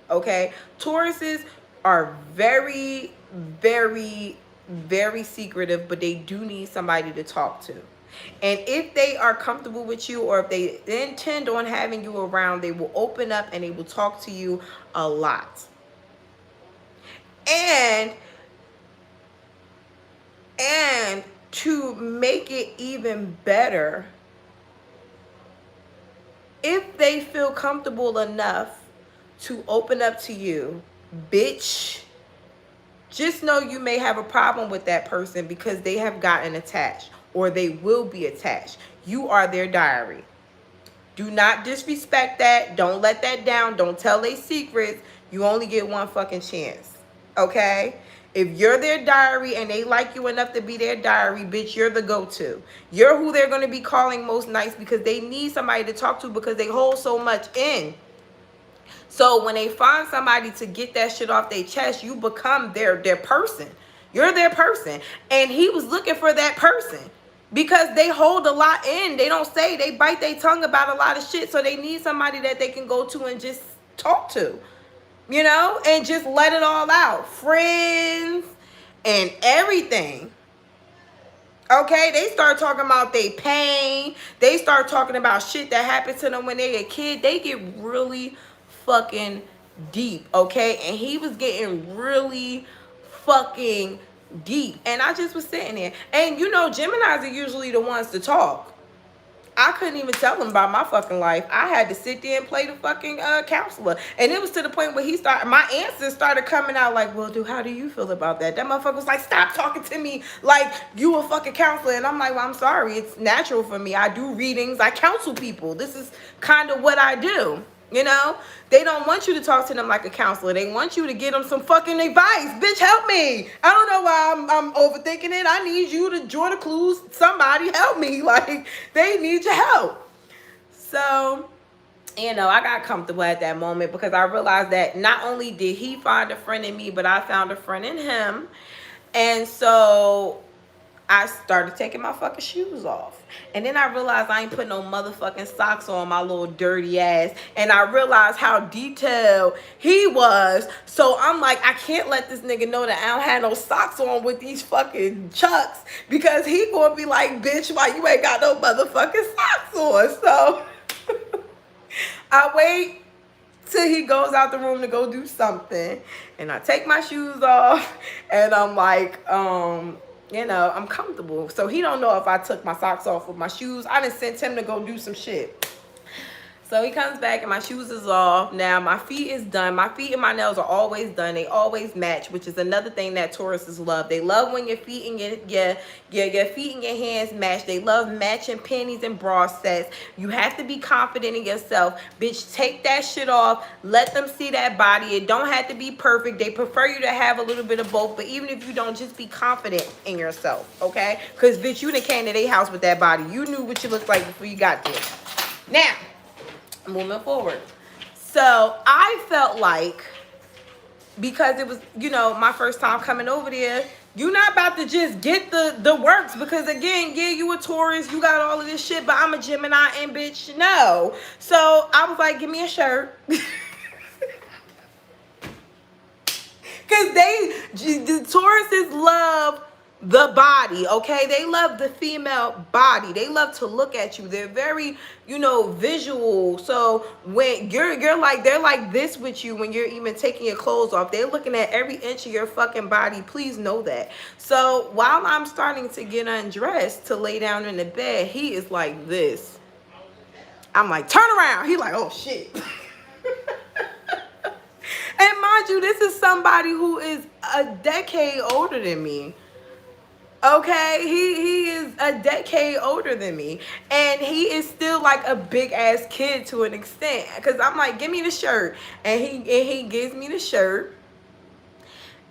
okay? Tauruses are very, very, very secretive, but they do need somebody to talk to. And if they are comfortable with you, or if they intend on having you around, they will open up and they will talk to you a lot. And to make it even better, if they feel comfortable enough to open up to you, bitch, just know you may have a problem with that person because they have gotten attached, or they will be attached. You are their diary. Do not disrespect that. Don't let that down. Don't tell their secrets. You only get one fucking chance. Okay? If you're their diary and they like you enough to be their diary, bitch, you're the go-to. You're who they're going to be calling most nights, because they need somebody to talk to, because they hold so much in. So when they find somebody to get that shit off their chest, you become their person. You're their person. And he was looking for that person, because they hold a lot in. They don't say, they bite their tongue about a lot of shit. So they need somebody that they can go to and just talk to, you know, and just let it all out. Friends and everything. Okay, they start talking about their pain. They start talking about shit that happened to them when they were a kid. They get really fucking deep, okay? And he was getting really fucking deep. And I just was sitting there. And you know, Geminis are usually the ones to talk. I couldn't even tell him about my fucking life. I had to sit there and play the fucking counselor. And it was to the point where my answers started coming out like, well, dude, how do you feel about that? That motherfucker was like, stop talking to me like you a fucking counselor. And I'm like, well, I'm sorry. It's natural for me. I do readings. I counsel people. This is kind of what I do. You know, they don't want you to talk to them like a counselor. They want you to give them some fucking advice. Bitch, help me. I don't know why I'm overthinking it. I need you to draw the clues. Somebody help me. Like, they need your help. So, you know, I got comfortable at that moment, because I realized that not only did he find a friend in me, but I found a friend in him. And so I started taking my fucking shoes off. And then I realized I ain't put no motherfucking socks on my little dirty ass. And I realized how detailed he was. So I'm like, I can't let this nigga know that I don't have no socks on with these fucking chucks, because he gonna be like, bitch, why you ain't got no motherfucking socks on? So I wait till he goes out the room to go do something. And I take my shoes off. And I'm like, you know, I'm comfortable. So he don't know if I took my socks off with my shoes. I done sent him to go do some shit. So he comes back and my shoes is off. Now my feet is done. My feet and my nails are always done. They always match, which is another thing that Tauruses love. They love when your feet and your feet and your hands match. They love matching panties and bra sets. You have to be confident in yourself. Bitch, take that shit off. Let them see that body. It don't have to be perfect. They prefer you to have a little bit of both. But even if you don't, just be confident in yourself, okay? Because, bitch, you done came to their house with that body. You knew what you looked like before you got there. Now, moving forward. So I felt like, because it was, you know, my first time coming over there, you're not about to just get the works, because again, yeah, you a Taurus, you got all of this shit, but I'm a Gemini and bitch, no. So I was like, give me a shirt. Because the Tauruses love the body, okay? They love the female body. They love to look at you. They're very, you know, visual. So when you're like, they're like this with you when you're even taking your clothes off. They're looking at every inch of your fucking body. Please know that. So while I'm starting to get undressed to lay down in the bed, he is like this. I'm like, turn around. He like, oh shit. And mind you, this is somebody who is a decade older than me. Okay, he is a decade older than me, and he is still like a big ass kid to an extent. Cause I'm like, give me the shirt, and he gives me the shirt,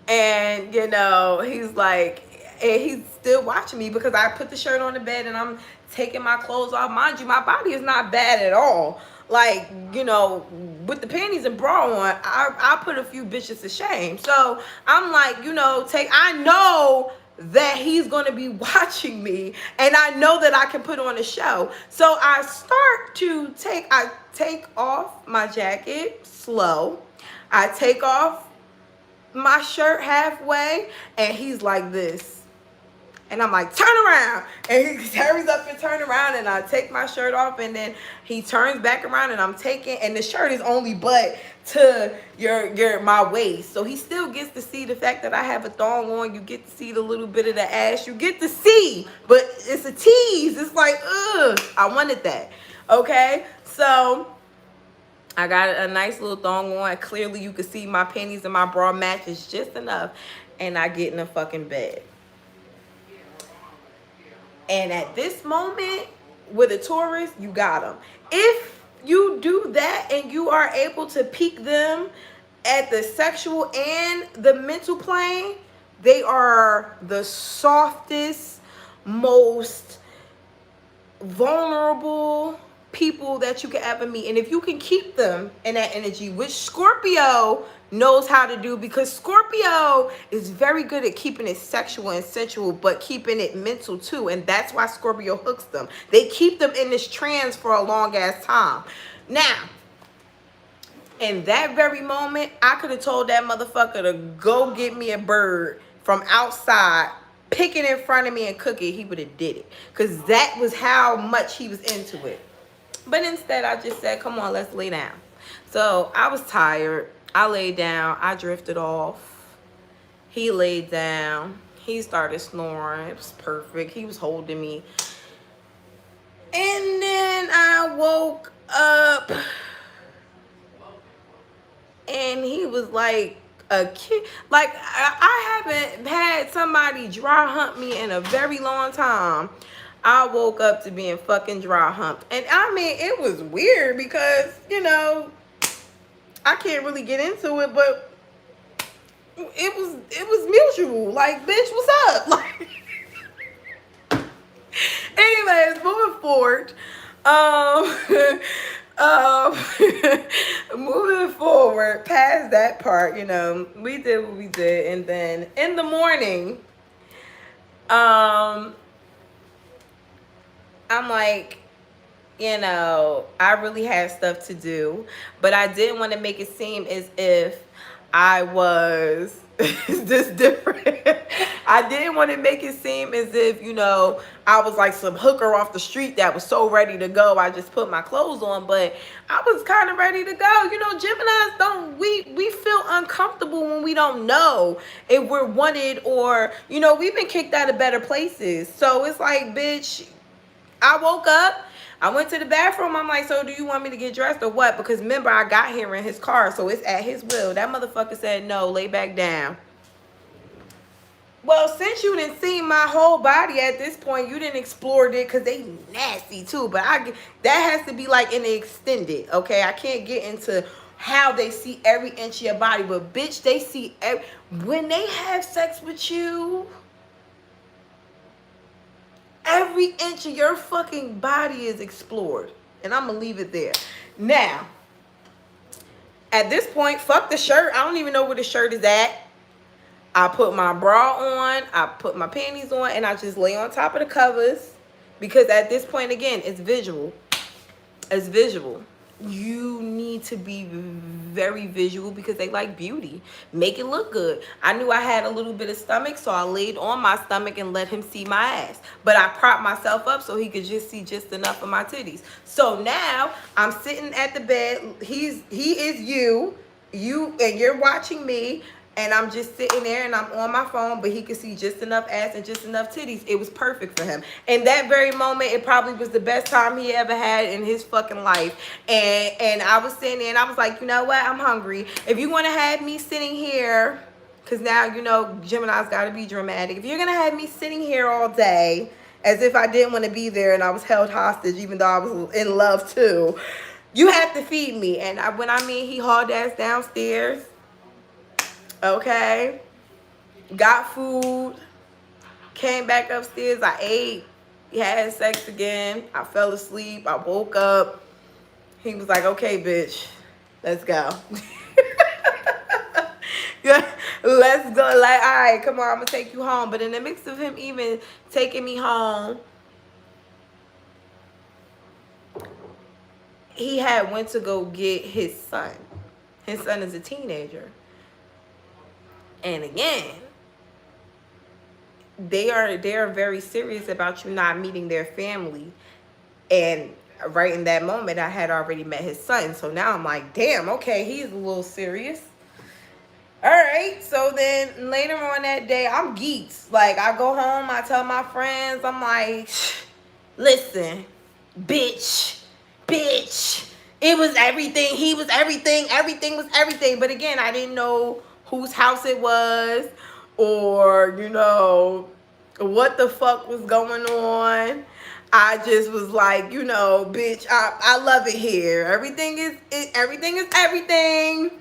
and you know he's like, and he's still watching me because I put the shirt on the bed and I'm taking my clothes off. Mind you, my body is not bad at all. Like, you know, with the panties and bra on, I put a few bitches to shame. So I'm like, you know, I know that he's going to be watching me, and I know that I can put on a show. So I start to take off my jacket slow. I take off my shirt halfway, and he's like this. And I'm like, turn around. And he hurries up and turn around, and I take my shirt off, and then he turns back around, and I'm taking, and the shirt is only but to my waist. So he still gets to see the fact that I have a thong on. You get to see the little bit of the ass. You get to see, but it's a tease. It's like, ugh, I wanted that. Okay, so I got a nice little thong on. Clearly you can see my panties and my bra matches just enough, and I get in the fucking bed. And at this moment, with a Taurus, you got them. If you do that and you are able to pique them at the sexual and the mental plane, they are the softest, most vulnerable people that you can ever meet. And if you can keep them in that energy, which Scorpio knows how to do, because Scorpio is very good at keeping it sexual and sensual, but keeping it mental too. And that's why Scorpio hooks them. They keep them in this trance for a long ass time. Now, in that very moment, I could have told that motherfucker to go get me a bird from outside, pick it in front of me and cook it. He would have did it, because that was how much he was into it. But instead, I just said, come on, let's lay down. So I was tired. I laid down. I drifted off. He laid down. He started snoring. It was perfect. He was holding me. And then I woke up, and he was like a kid. Like, I haven't had somebody dry hump me in a very long time. I woke up to being fucking dry humped. And I mean, it was weird because, you know, I can't really get into it, but it was mutual. Like, bitch, what's up? Like, anyways, moving forward. Moving forward past that part, you know, we did what we did, and then in the morning, I'm like, you know, I really had stuff to do, but I didn't want to make it seem as if I was just different. I didn't want to make it seem as if, you know, I was like some hooker off the street that was so ready to go. I just put my clothes on, but I was kind of ready to go. You know, Geminis we feel uncomfortable when we don't know if we're wanted, or, you know, we've been kicked out of better places. So it's like, bitch, I woke up, I went to the bathroom. I'm like, so do you want me to get dressed or what? Because remember, I got here in his car, so it's at his will. That motherfucker said, no, lay back down. Well, since you didn't see my whole body at this point, you didn't explore it, because they nasty too. But that has to be like in the extended, okay? I can't get into how they see every inch of your body. But bitch, they see when they have sex with you, every inch of your fucking body is explored. And I'm going to leave it there. Now, at this point, fuck the shirt. I don't even know where the shirt is at. I put my bra on. I put my panties on. And I just lay on top of the covers. Because at this point, again, it's visual. It's visual. you need to be very visual because they like beauty. Make it look good. I knew I had a little bit of stomach, so I laid on my stomach and let him see my ass. But I propped myself up so he could just see just enough of my titties. So now I'm sitting at the bed. He is you, and you're watching me. And I'm just sitting there and I'm on my phone, but he could see just enough ass and just enough titties. It was perfect for him. And that very moment, it probably was the best time he ever had in his fucking life. And I was sitting there and I was like, you know what? I'm hungry. If you want to have me sitting here, because now, you know, Gemini's got to be dramatic. If you're going to have me sitting here all day, as if I didn't want to be there and I was held hostage, even though I was in love too, you have to feed me. And when I mean he hauled ass downstairs, okay, got food, came back upstairs, I ate, had sex again, I fell asleep, I woke up, he was like, okay, bitch, let's go. Let's go. Like, all right, come on, I'm gonna take you home. But in the mix of him even taking me home, he had went to go get his son. His son is a teenager. And again, they are very serious about you not meeting their family. And right in that moment, I had already met his son. So now I'm like, damn, okay, he's a little serious. All right, so then later on that day, I'm geeked. Like, I go home, I tell my friends, I'm like, listen, bitch, it was everything, he was everything, everything was everything. But again, I didn't know whose house it was or, you know, what the fuck was going on. I just was like, you know, bitch, I love it here. Everything is everything.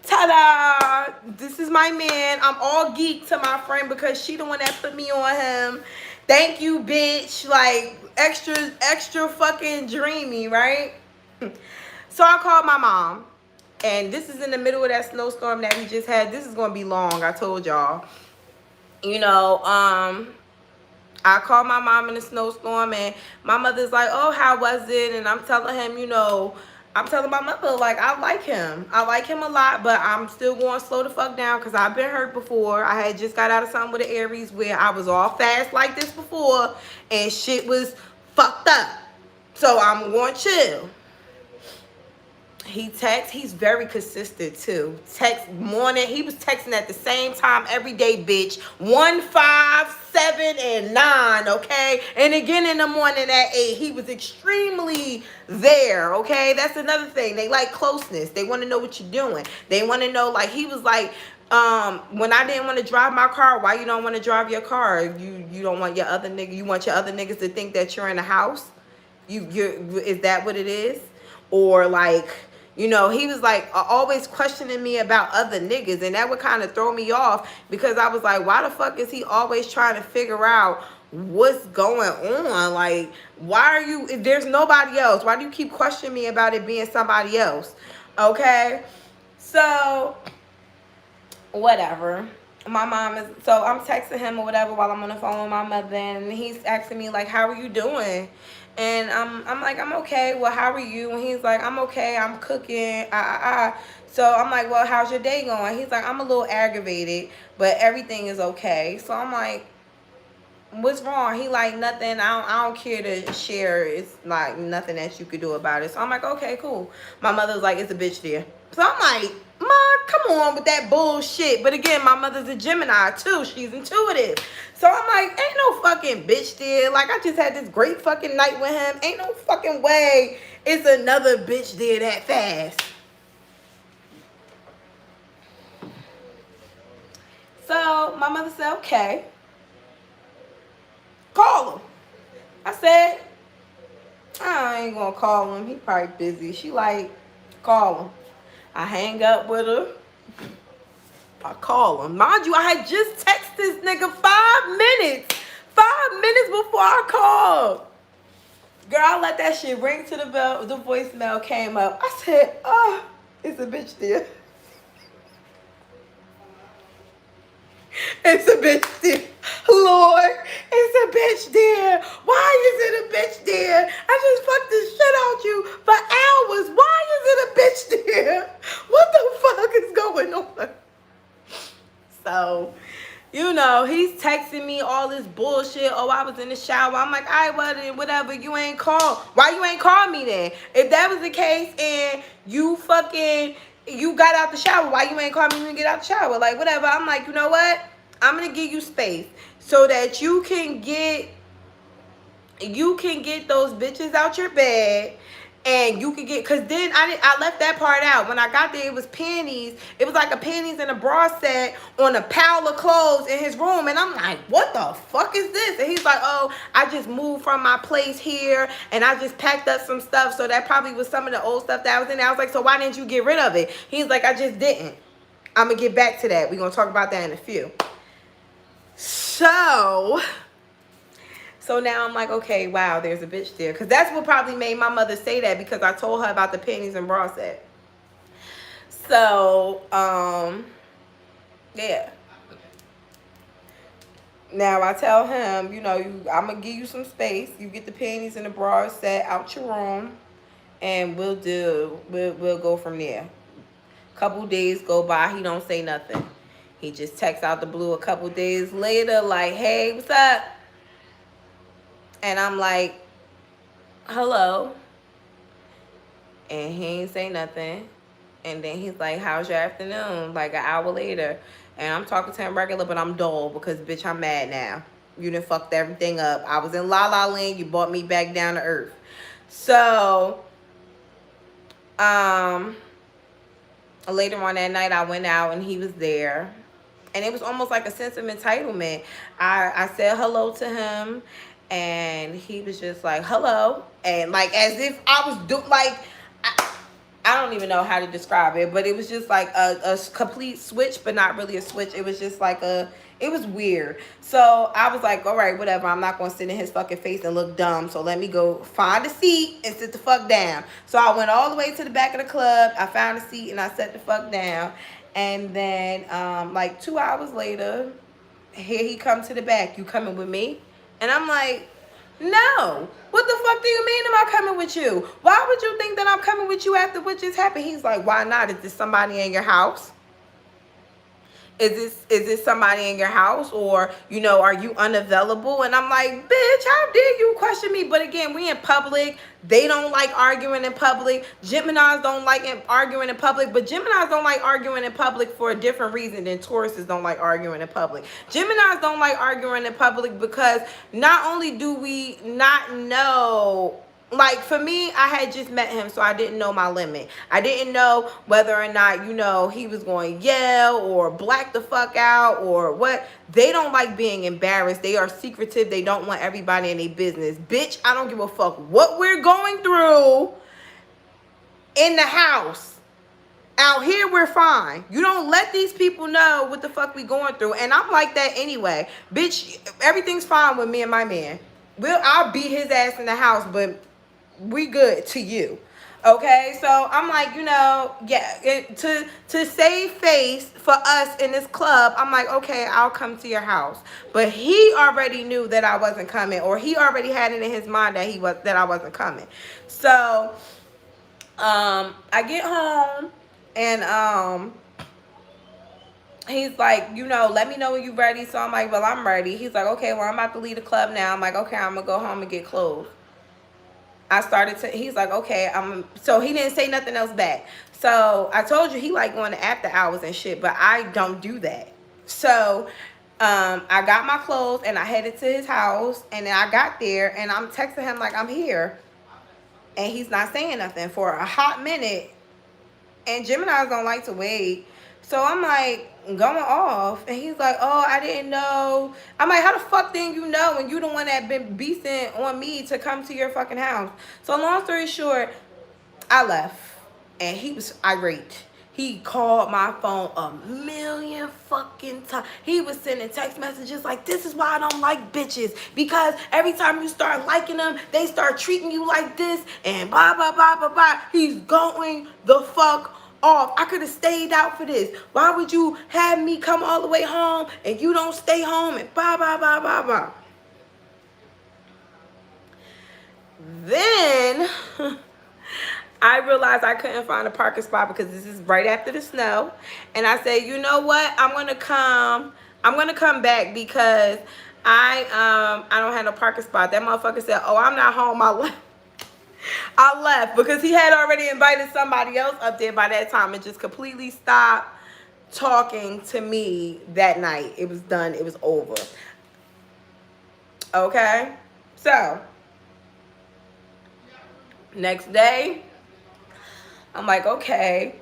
Ta-da! This is my man. I'm all geeked to my friend because she the one that put me on him. Thank you, bitch. Like, extra fucking dreamy, right? So I called my mom. And this is in the middle of that snowstorm that we just had. This is going to be long, I told y'all. You know, I called my mom in the snowstorm, and my mother's like, oh, how was it? And I'm telling him, you know, I'm telling my mother, like, I like him. I like him a lot, but I'm still going slow the fuck down because I've been hurt before. I had just got out of something with an Aries where I was all fast like this before, and shit was fucked up. So I'm going to chill. He texts. He's very consistent too. Text morning. He was texting at the same time every day, bitch. 1, 5, 7, and 9. Okay, and again in the morning at 8. He was extremely there. Okay, that's another thing. They like closeness. They want to know what you're doing. They want to know. Like, he was like, when I didn't want to drive my car, why you don't want to drive your car? You don't want your other nigga. You want your other niggas to think that you're in the house. Is that what it is? Or like, you know, he was like always questioning me about other niggas, and that would kind of throw me off because I was like, why the fuck is he always trying to figure out what's going on? Like, why are you, if there's nobody else, why do you keep questioning me about it being somebody else? Okay, so whatever. My mom is, so I'm texting him or whatever while I'm on the phone with my mother, and he's asking me like, how are you doing? And I'm like, I'm okay. Well, how are you? And he's like, I'm okay. I'm cooking. So I'm like, well, how's your day going? He's like, I'm a little aggravated, but everything is okay. So I'm like, what's wrong? He like, nothing. I don't care to share. It's like nothing that you could do about it. So I'm like, okay, cool. My mother's like, it's a bitch there. So I'm like, Ma, come on with that bullshit. But again, my mother's a Gemini too. She's intuitive. So I'm like, ain't no fucking bitch there. Like, I just had this great fucking night with him. Ain't no fucking way it's another bitch there that fast. So my mother said, okay, call him. I said, I ain't gonna call him. He probably busy. She like, call him. I hang up with her. I call him. Mind you, I had just texted this nigga 5 minutes. 5 minutes before I called. Girl, I let that shit ring to the bell. The voicemail came up. I said, oh, it's a bitch there. It's a bitch there. Lord, it's a bitch there. Why is it a bitch there? I just fucked the shit out you for hours. Why is it a bitch there? What the fuck is going on? So, you know, he's texting me all this bullshit. Oh, I was in the shower. I'm like, all right, whatever. You ain't called. Why you ain't called me then? If that was the case and you got out the shower, why you ain't called me when you get out the shower? Like, whatever. I'm like, you know what? I'm going to give you space so that you can get those bitches out your bed. And you could get, cause then I left that part out. When I got there, it was panties. It was like a panties and a bra set on a pile of clothes in his room. And I'm like, what the fuck is this? And he's like, oh, I just moved from my place here and I just packed up some stuff. So that probably was some of the old stuff that was in there. I was like, so why didn't you get rid of it? He's like, I just didn't. I'm gonna get back to that. We're gonna talk about that in a few. So now I'm like, okay, wow, there's a bitch there. Because that's what probably made my mother say that, because I told her about the panties and bra set. So, yeah. Now I tell him, you know, I'm going to give you some space. You get the panties and the bra set out your room. And we'll go from there. Couple days go by, he don't say nothing. He just texts out the blue a couple days later like, hey, what's up? And I'm like, hello. And he ain't say nothing. And then he's like, how's your afternoon? Like an hour later. And I'm talking to him regular, but I'm dull because, bitch, I'm mad now. You done fucked everything up. I was in La La Land. You brought me back down to earth. So, later on that night, I went out and he was there. And it was almost like a sense of entitlement. I said hello to him. And he was just like, hello. And like, as if I was I don't even know how to describe it, but it was just like a complete switch, but not really a switch. It was just like it was weird. So I was like, all right, whatever. I'm not going to sit in his fucking face and look dumb. So let me go find a seat and sit the fuck down. So I went all the way to the back of the club. I found a seat and I sat the fuck down. And then like 2 hours later, here he come to the back. You coming with me? And I'm like, no. What the fuck do you mean am I coming with you? Why would you think that I'm coming with you after what just happened? He's like, why not? Is this somebody in your house? Is this somebody in your house? Or, you know, are you unavailable? And I'm like, bitch, how dare you question me? But again, we in public. They don't like arguing in public. Geminis don't like arguing in public. But Geminis don't like arguing in public for a different reason than Tauruses don't like arguing in public. Geminis don't like arguing in public because not only do we not know, like, for me, I had just met him, so I didn't know my limit. I didn't know whether or not, you know, he was going to yell or black the fuck out or what. They don't like being embarrassed. They are secretive. They don't want everybody in their business. Bitch, I don't give a fuck what we're going through in the house. Out here, we're fine. You don't let these people know what the fuck we going through. And I'm like that anyway. Bitch, everything's fine with me and my man. I'll beat his ass in the house, but we good to you. Okay, so I'm like, you know, yeah, to save face for us in this club, I'm like, okay, I'll come to your house. But he already knew that I wasn't coming, or he already had it in his mind that I wasn't coming. So I get home and he's like, you know, let me know when you're ready. So I'm like, well, I'm ready. He's like, okay, well, I'm about to leave the club now. I'm like, okay, I'm gonna go home and get clothes. He's like, okay, so he didn't say nothing else back. So I told you he like going to after hours and shit, but I don't do that. So I got my clothes and I headed to his house, and then I got there and I'm texting him like I'm here, and he's not saying nothing for a hot minute. And Geminis don't like to wait. So I'm like going off, and he's like, oh, I didn't know. I'm like, how the fuck didn't you know? And you the one that been beasting on me to come to your fucking house. So long story short, I left, and he was irate. He called my phone a million fucking times. He was sending text messages like, this is why I don't like bitches. Because every time you start liking them, they start treating you like this. And blah, blah, blah, blah, blah. He's going the fuck off. I could have stayed out for this. Why would you have me come all the way home and you don't stay home and blah, blah, blah, blah, blah. Then I realized I couldn't find a parking spot because this is right after the snow. And I said, you know what? I'm gonna come back because I don't have no parking spot. That motherfucker said, oh, I'm not home. I left because he had already invited somebody else up there by that time and just completely stopped talking to me that night. It was done. It was over. Okay? So, next day, I'm like, okay.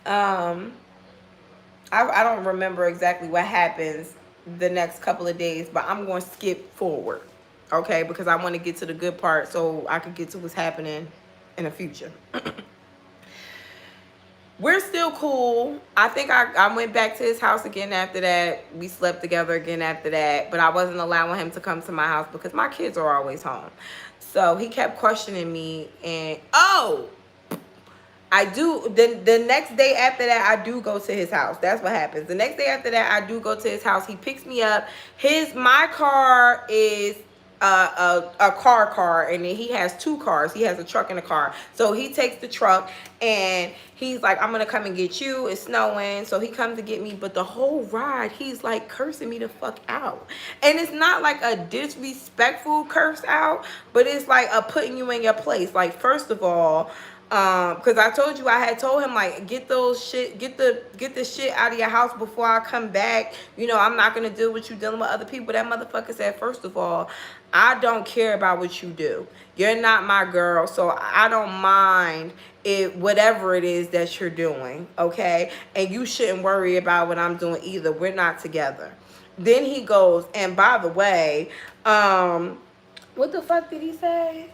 I don't remember exactly what happens the next couple of days, but I'm going to skip forward. Okay, because I want to get to the good part so I could get to what's happening in the future. We're still cool. I think I went back to his house again after that. We slept together again after that, but I wasn't allowing him to come to my house because my kids are always home. So he kept questioning me, and I do, the next day after that, I do go to his house. That's what happens. The next day after that, I do go to his house. He picks me up. My car is a car, and then he has two cars. He has a truck and a car. So he takes the truck, and he's like, I'm going to come and get you. It's snowing. So he comes to get me. But the whole ride, he's like cursing me the fuck out. And it's not like a disrespectful curse out, but it's like a putting you in your place. Like, first of all, because I told you, I had told him, like, get the shit out of your house before I come back. You know, I'm not gonna deal with you dealing with other people. That motherfucker said, first of all, I don't care about what you do. You're not my girl, so I don't mind whatever it is that you're doing, okay? And you shouldn't worry about what I'm doing either. We're not together. Then he goes, and by the way, what the fuck did he say?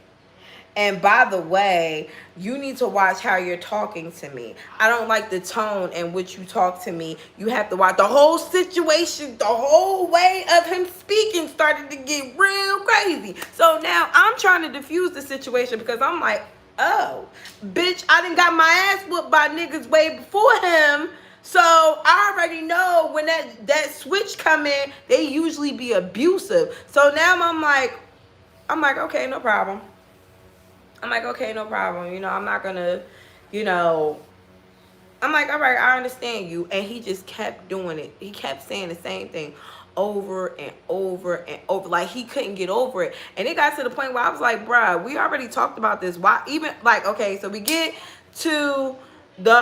And by the way, you need to watch how you're talking to me. I don't like the tone in which you talk to me. You have to watch the whole situation. The whole way of him speaking started to get real crazy. So now I'm trying to diffuse the situation because I'm like, oh, bitch, I done got my ass whooped by niggas way before him. So I already know when that switch come in, they usually be abusive. So now I'm like, okay, no problem. I'm like, okay, no problem. You know, I'm not gonna, you know, I'm like, all right, I understand you. And he just kept doing it. He kept saying the same thing over and over and over. Like, he couldn't get over it. And it got to the point where I was like, bruh, we already talked about this. Why even, like, okay, so we get to the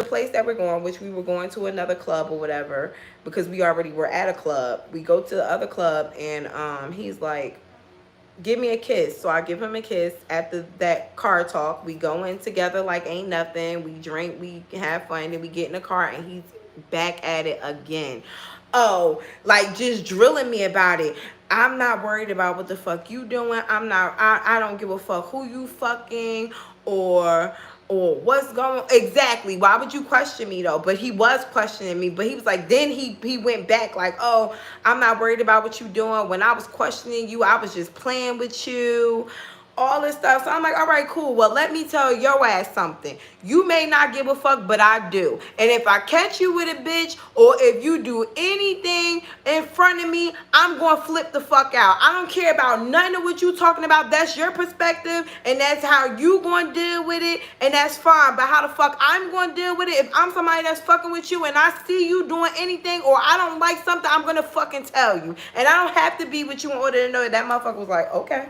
place that we're going, which we were going to another club or whatever, because we already were at a club. We go to the other club, and he's like, give me a kiss. So I give him a kiss after that car talk. We go in together like ain't nothing. We drink, we have fun, and we get in the car, and he's back at it again. Oh, like just drilling me about it. I'm not worried about what the fuck you doing. I don't give a fuck who you fucking or what's going on. Exactly. Why would you question me though? But he was questioning me. But he was like, then he went back like, oh, I'm not worried about what you doing. When I was questioning you, I was just playing with you. All this stuff. So I'm like, all right, cool. Well, let me tell your ass something. You may not give a fuck, but I do. And if I catch you with a bitch, or if you do anything in front of me, I'm going to flip the fuck out. I don't care about none of what you talking about. That's your perspective, and that's how you going to deal with it, and that's fine. But how the fuck I'm going to deal with it, if I'm somebody that's fucking with you and I see you doing anything, or I don't like something, I'm going to fucking tell you. And I don't have to be with you in order to know that motherfucker was like, okay.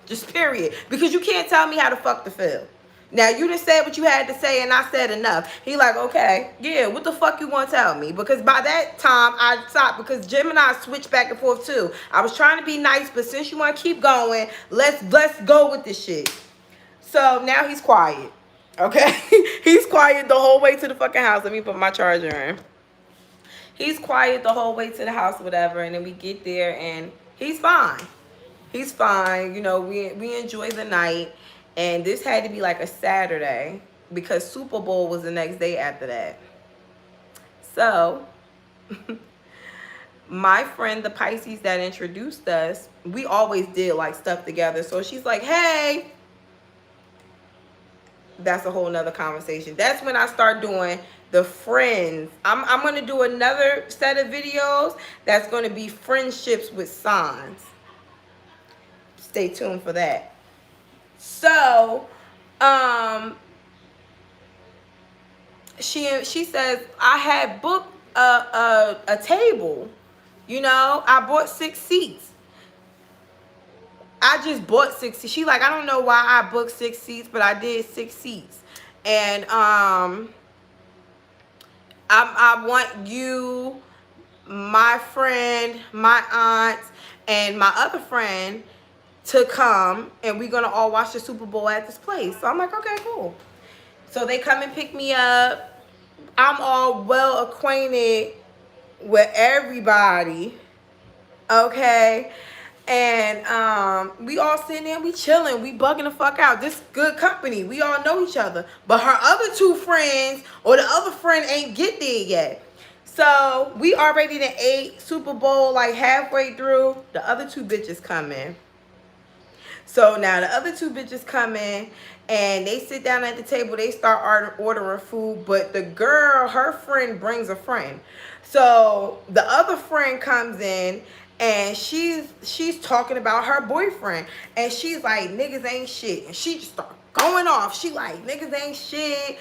Just period. Because you can't tell me how the fuck to feel. Now, you done said what you had to say, and I said enough. He like, okay, yeah, what the fuck you want to tell me? Because by that time, I stopped, because Jim and I switched back and forth too. I was trying to be nice, but since you want to keep going, let's go with this shit. So now he's quiet. Okay? He's quiet the whole way to the fucking house. Let me put my charger in. He's quiet the whole way to the house, whatever, and then we get there, and he's fine. He's fine. You know, we enjoy the night. And this had to be like a Saturday because Super Bowl was the next day after that. So, my friend, the Pisces that introduced us, we always did like stuff together. So she's like, hey, that's a whole nother conversation. That's when I start doing the friends. I'm going to do another set of videos that's going to be friendships with signs. Stay tuned for that. So, she says, I had booked a table. You know, I bought 6 seats. I just bought 6 seats. She like, I don't know why I booked 6 seats, but I did 6 seats. And I want you, my friend, my aunt, and my other friend to come, and we're gonna all watch the Super Bowl at this place. So I'm like, okay, cool. So they come and pick me up. I'm all well acquainted with everybody, okay? And we all sitting there, we chilling, we bugging the fuck out. This good company, we all know each other. But her other 2 friends, or the other friend, ain't get there yet. So we already done ate Super Bowl like halfway through. The other 2 bitches come in. So now the other 2 bitches come in, and they sit down at the table. They start ordering food, but the girl, her friend, brings a friend. So the other friend comes in, and she's talking about her boyfriend, and she's like, niggas ain't shit, and she just start going off. She like, niggas ain't shit.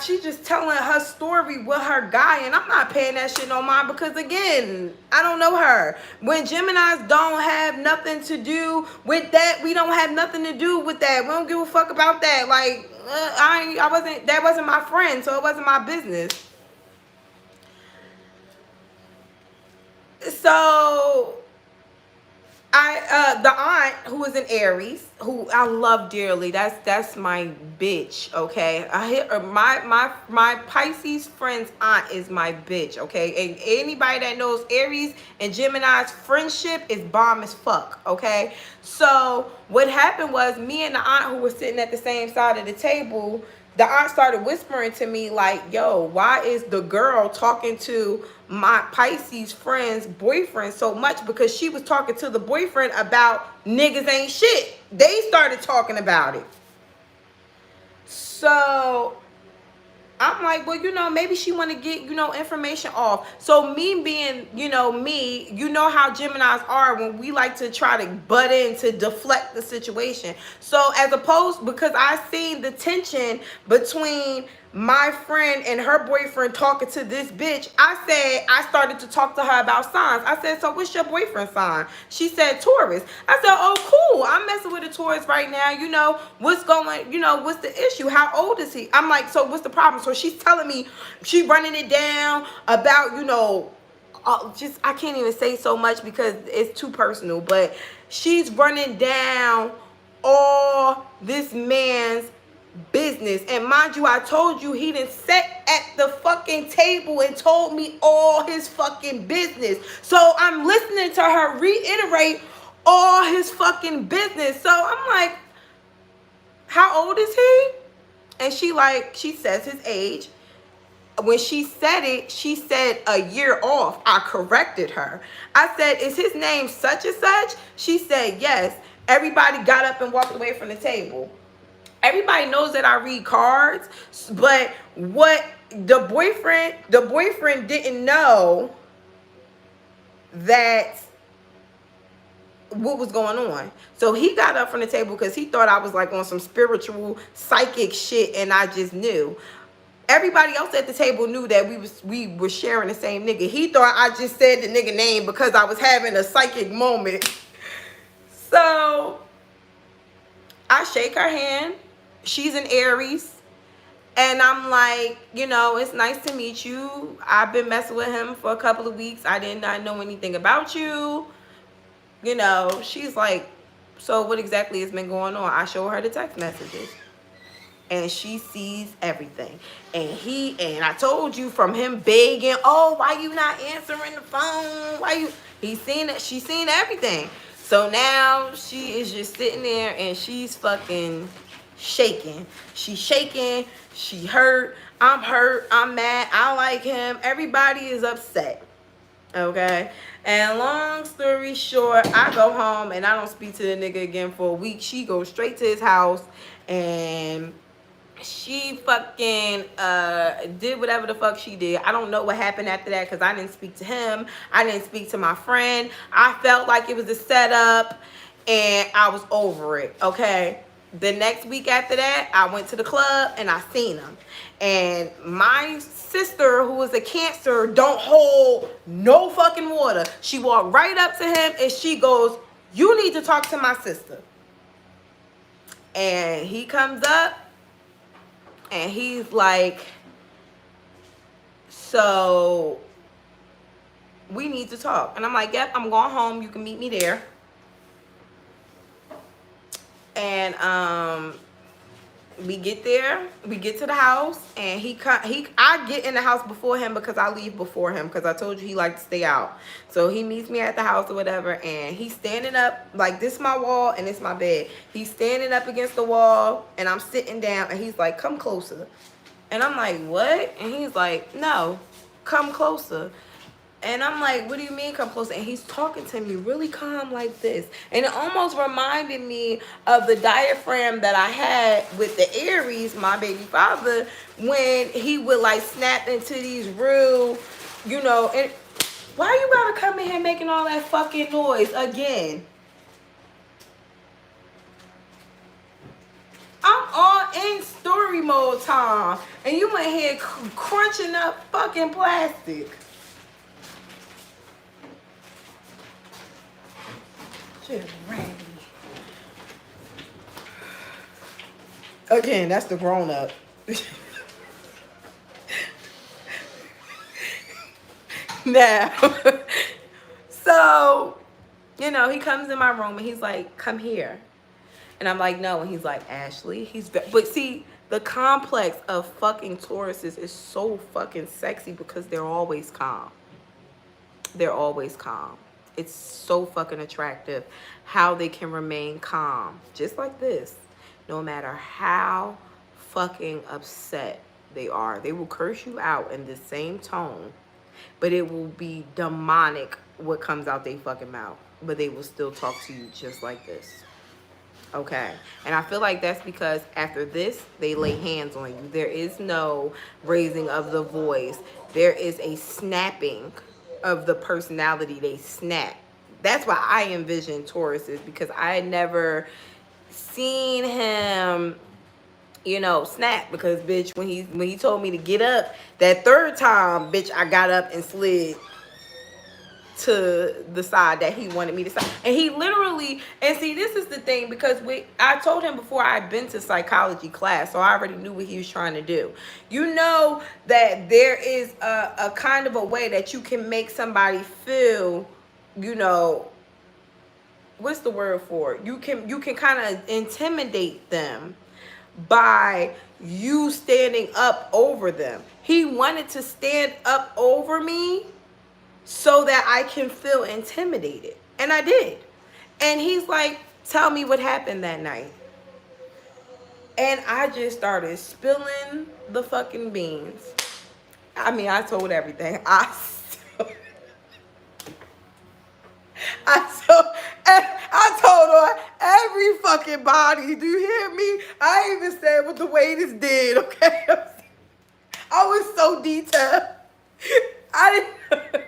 She just telling her story with her guy, and I'm not paying that shit no mind, because again, I don't know her. When Geminis don't have nothing to do with that, we don't have nothing to do with that. We don't give a fuck about that. Like, that wasn't my friend, so it wasn't my business. So the aunt, who is an Aries, who I love dearly, that's my bitch, okay? I hit her, my Pisces friend's aunt is my bitch, okay? And anybody that knows Aries and Gemini's friendship is bomb as fuck, okay? So what happened was, me and the aunt, who were sitting at the same side of the table, the aunt started whispering to me like, yo, why is the girl talking to my Pisces friend's boyfriend so much? Because she was talking to the boyfriend about niggas ain't shit. They started talking about it. So I'm like, well, you know, maybe she want to get, you know, information off. So me being, you know, me, you know how Geminis are when we like to try to butt in to deflect the situation. So as opposed, because I seen the tension between my friend and her boyfriend talking to this bitch, I started to talk to her about signs. I said, so what's your boyfriend's sign? She said Taurus. I said, oh, cool. I'm messing with a Taurus right now. You know, what's going, you know, what's the issue? How old is he? I'm like, so what's the problem? So she's telling me, she running it down about, you know, just, I can't even say so much because it's too personal, but she's running down all this man's business. And mind you, I told you he done sat at the fucking table and told me all his fucking business. So I'm listening to her reiterate all his fucking business. So I'm like, how old is he? And she says his age. When she said it, she said a year off. I corrected her. I said, is his name such and such? She said, yes. Everybody got up and walked away from the table. Everybody knows that I read cards, but what the boyfriend didn't know that what was going on. So he got up from the table because he thought I was like on some spiritual psychic shit, and I just knew. Everybody else at the table knew that we were sharing the same nigga. He thought I just said the nigga name because I was having a psychic moment. So I shake her hand. She's an Aries. And I'm like, you know, it's nice to meet you. I've been messing with him for a couple of weeks. I did not know anything about you. You know, she's like, so what exactly has been going on? I show her the text messages. And she sees everything. And I told you, from him begging, oh, why you not answering the phone? He's seen it. She's seen everything. So now she is just sitting there and she's fucking shaking. She's shaking. She hurt. I'm hurt. I'm mad. I like him. Everybody is upset. Okay. And long story short, I go home and I don't speak to the nigga again for a week. She goes straight to his house and she fucking did whatever the fuck she did. I don't know what happened after that because I didn't speak to him. I didn't speak to my friend. I felt like it was a setup and I was over it. Okay. The next week after that, I went to the club and I seen him. And my sister, who is a Cancer, don't hold no fucking water. She walked right up to him and she goes, "You need to talk to my sister." And he comes up and he's like, "So we need to talk." And I'm like, "Yep, I'm going home. You can meet me there." And we get there, we get to the house, and I get in the house before him because I leave before him because I told you he liked to stay out. So he meets me at the house or whatever, and he's standing up, like this is my wall and it's my bed. He's standing up against the wall and I'm sitting down and he's like, "Come closer." And I'm like, "What?" And he's like, "No, come closer." And I'm like, "What do you mean come closer?" And he's talking to me really calm like this. And it almost reminded me of the diaphragm that I had with the Aries, my baby father, when he would like snap into these real, you know, and why you gotta come in here making all that fucking noise again? I'm all in story mode time. And you in here crunching up fucking plastic. Just raggedy. Again, that's the grown up. Now, so, you know, he comes in my room and he's like, "Come here." And I'm like, "No." And he's like, "Ashley." But see, the complex of fucking Tauruses is so fucking sexy because they're always calm. They're always calm. It's so fucking attractive how they can remain calm, just like this, no matter how fucking upset they are. They will curse you out in the same tone, but it will be demonic what comes out they fucking mouth, but they will still talk to you just like this. Okay. And I feel like that's because after this, they lay hands on you. There is no raising of the voice. There is a snapping of the personality. They snap. That's why I envision Tauruses, because I had never seen him, you know, snap. Because bitch, when he told me to get up that third time, bitch, I got up and slid to the side that he wanted me to side. And he literally, and see, this is the thing, because I told him before I'd been to psychology class, so I already knew what he was trying to do. You know that there is a kind of a way that you can make somebody feel, you know, what's the word for it? You can kind of intimidate them by you standing up over them. He wanted to stand up over me so that I can feel intimidated. And I did. And he's like, "Tell me what happened that night." And I just started spilling the fucking beans. I mean, I told everything. I told her every fucking body. Do you hear me? I even said what the waiters did, okay? I was so detailed. I didn't.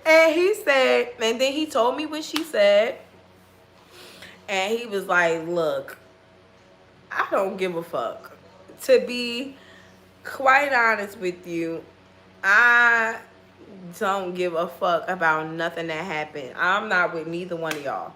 And he said, and then he told me what she said. And he was like, "Look, I don't give a fuck. To be quite honest with you, I don't give a fuck about nothing that happened. I'm not with neither one of y'all.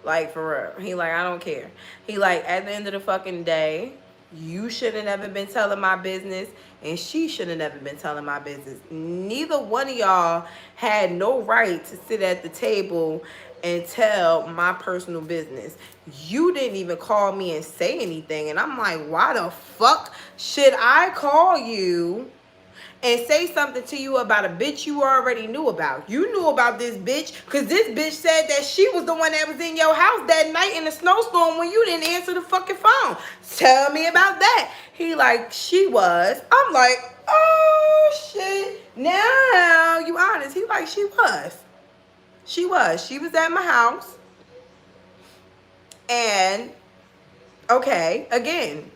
Like, for real." He like, "I don't care." He like, at the end of the fucking day, you should have never been telling my business, and she should have never been telling my business. Neither one of y'all had no right to sit at the table and tell my personal business. You didn't even call me and say anything. And I'm like, why the fuck should I call you and say something to you about a bitch you already knew about? You knew about this bitch because this bitch said that she was the one that was in your house that night in the snowstorm when you didn't answer the fucking phone. Tell me about that. He like, she was. I'm like, oh shit. Now you honest. He like, she was. She was. She was at my house. And okay, again,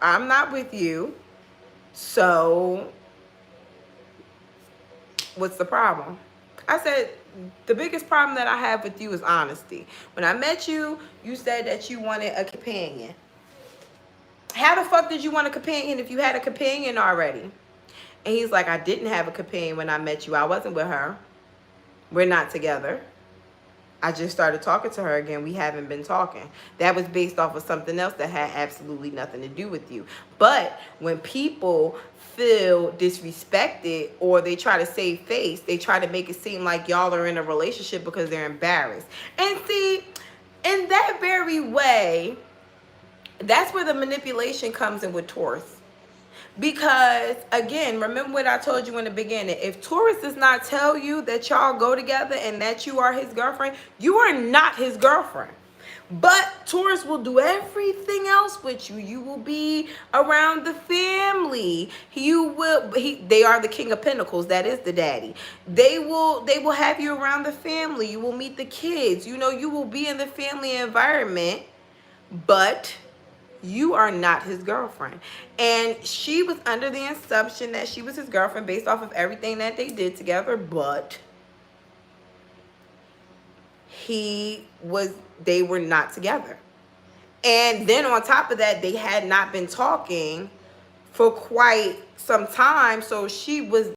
I'm not with you. So what's the problem? I said, the biggest problem that I have with you is honesty. When I met you, you said that you wanted a companion. How the fuck did you want a companion if you had a companion already? And he's like, I didn't have a companion when I met you. I wasn't with her. We're not together. I just started talking to her again. We haven't been talking. That was based off of something else that had absolutely nothing to do with you. But when people feel disrespected or they try to save face, they try to make it seem like y'all are in a relationship because they're embarrassed. And see, in that very way, that's where the manipulation comes in with Taurus. Because, again, remember what I told you in the beginning. If Taurus does not tell you that y'all go together and that you are his girlfriend, you are not his girlfriend. But Taurus will do everything else with you. You will be around the family. They are the King of Pentacles. That is the daddy. They will have you around the family. You will meet the kids. You know, you will be in the family environment. But you are not his girlfriend. And she was under the assumption that she was his girlfriend based off of everything that they did together, but they were not together. And then on top of that, they had not been talking for quite some time, so she was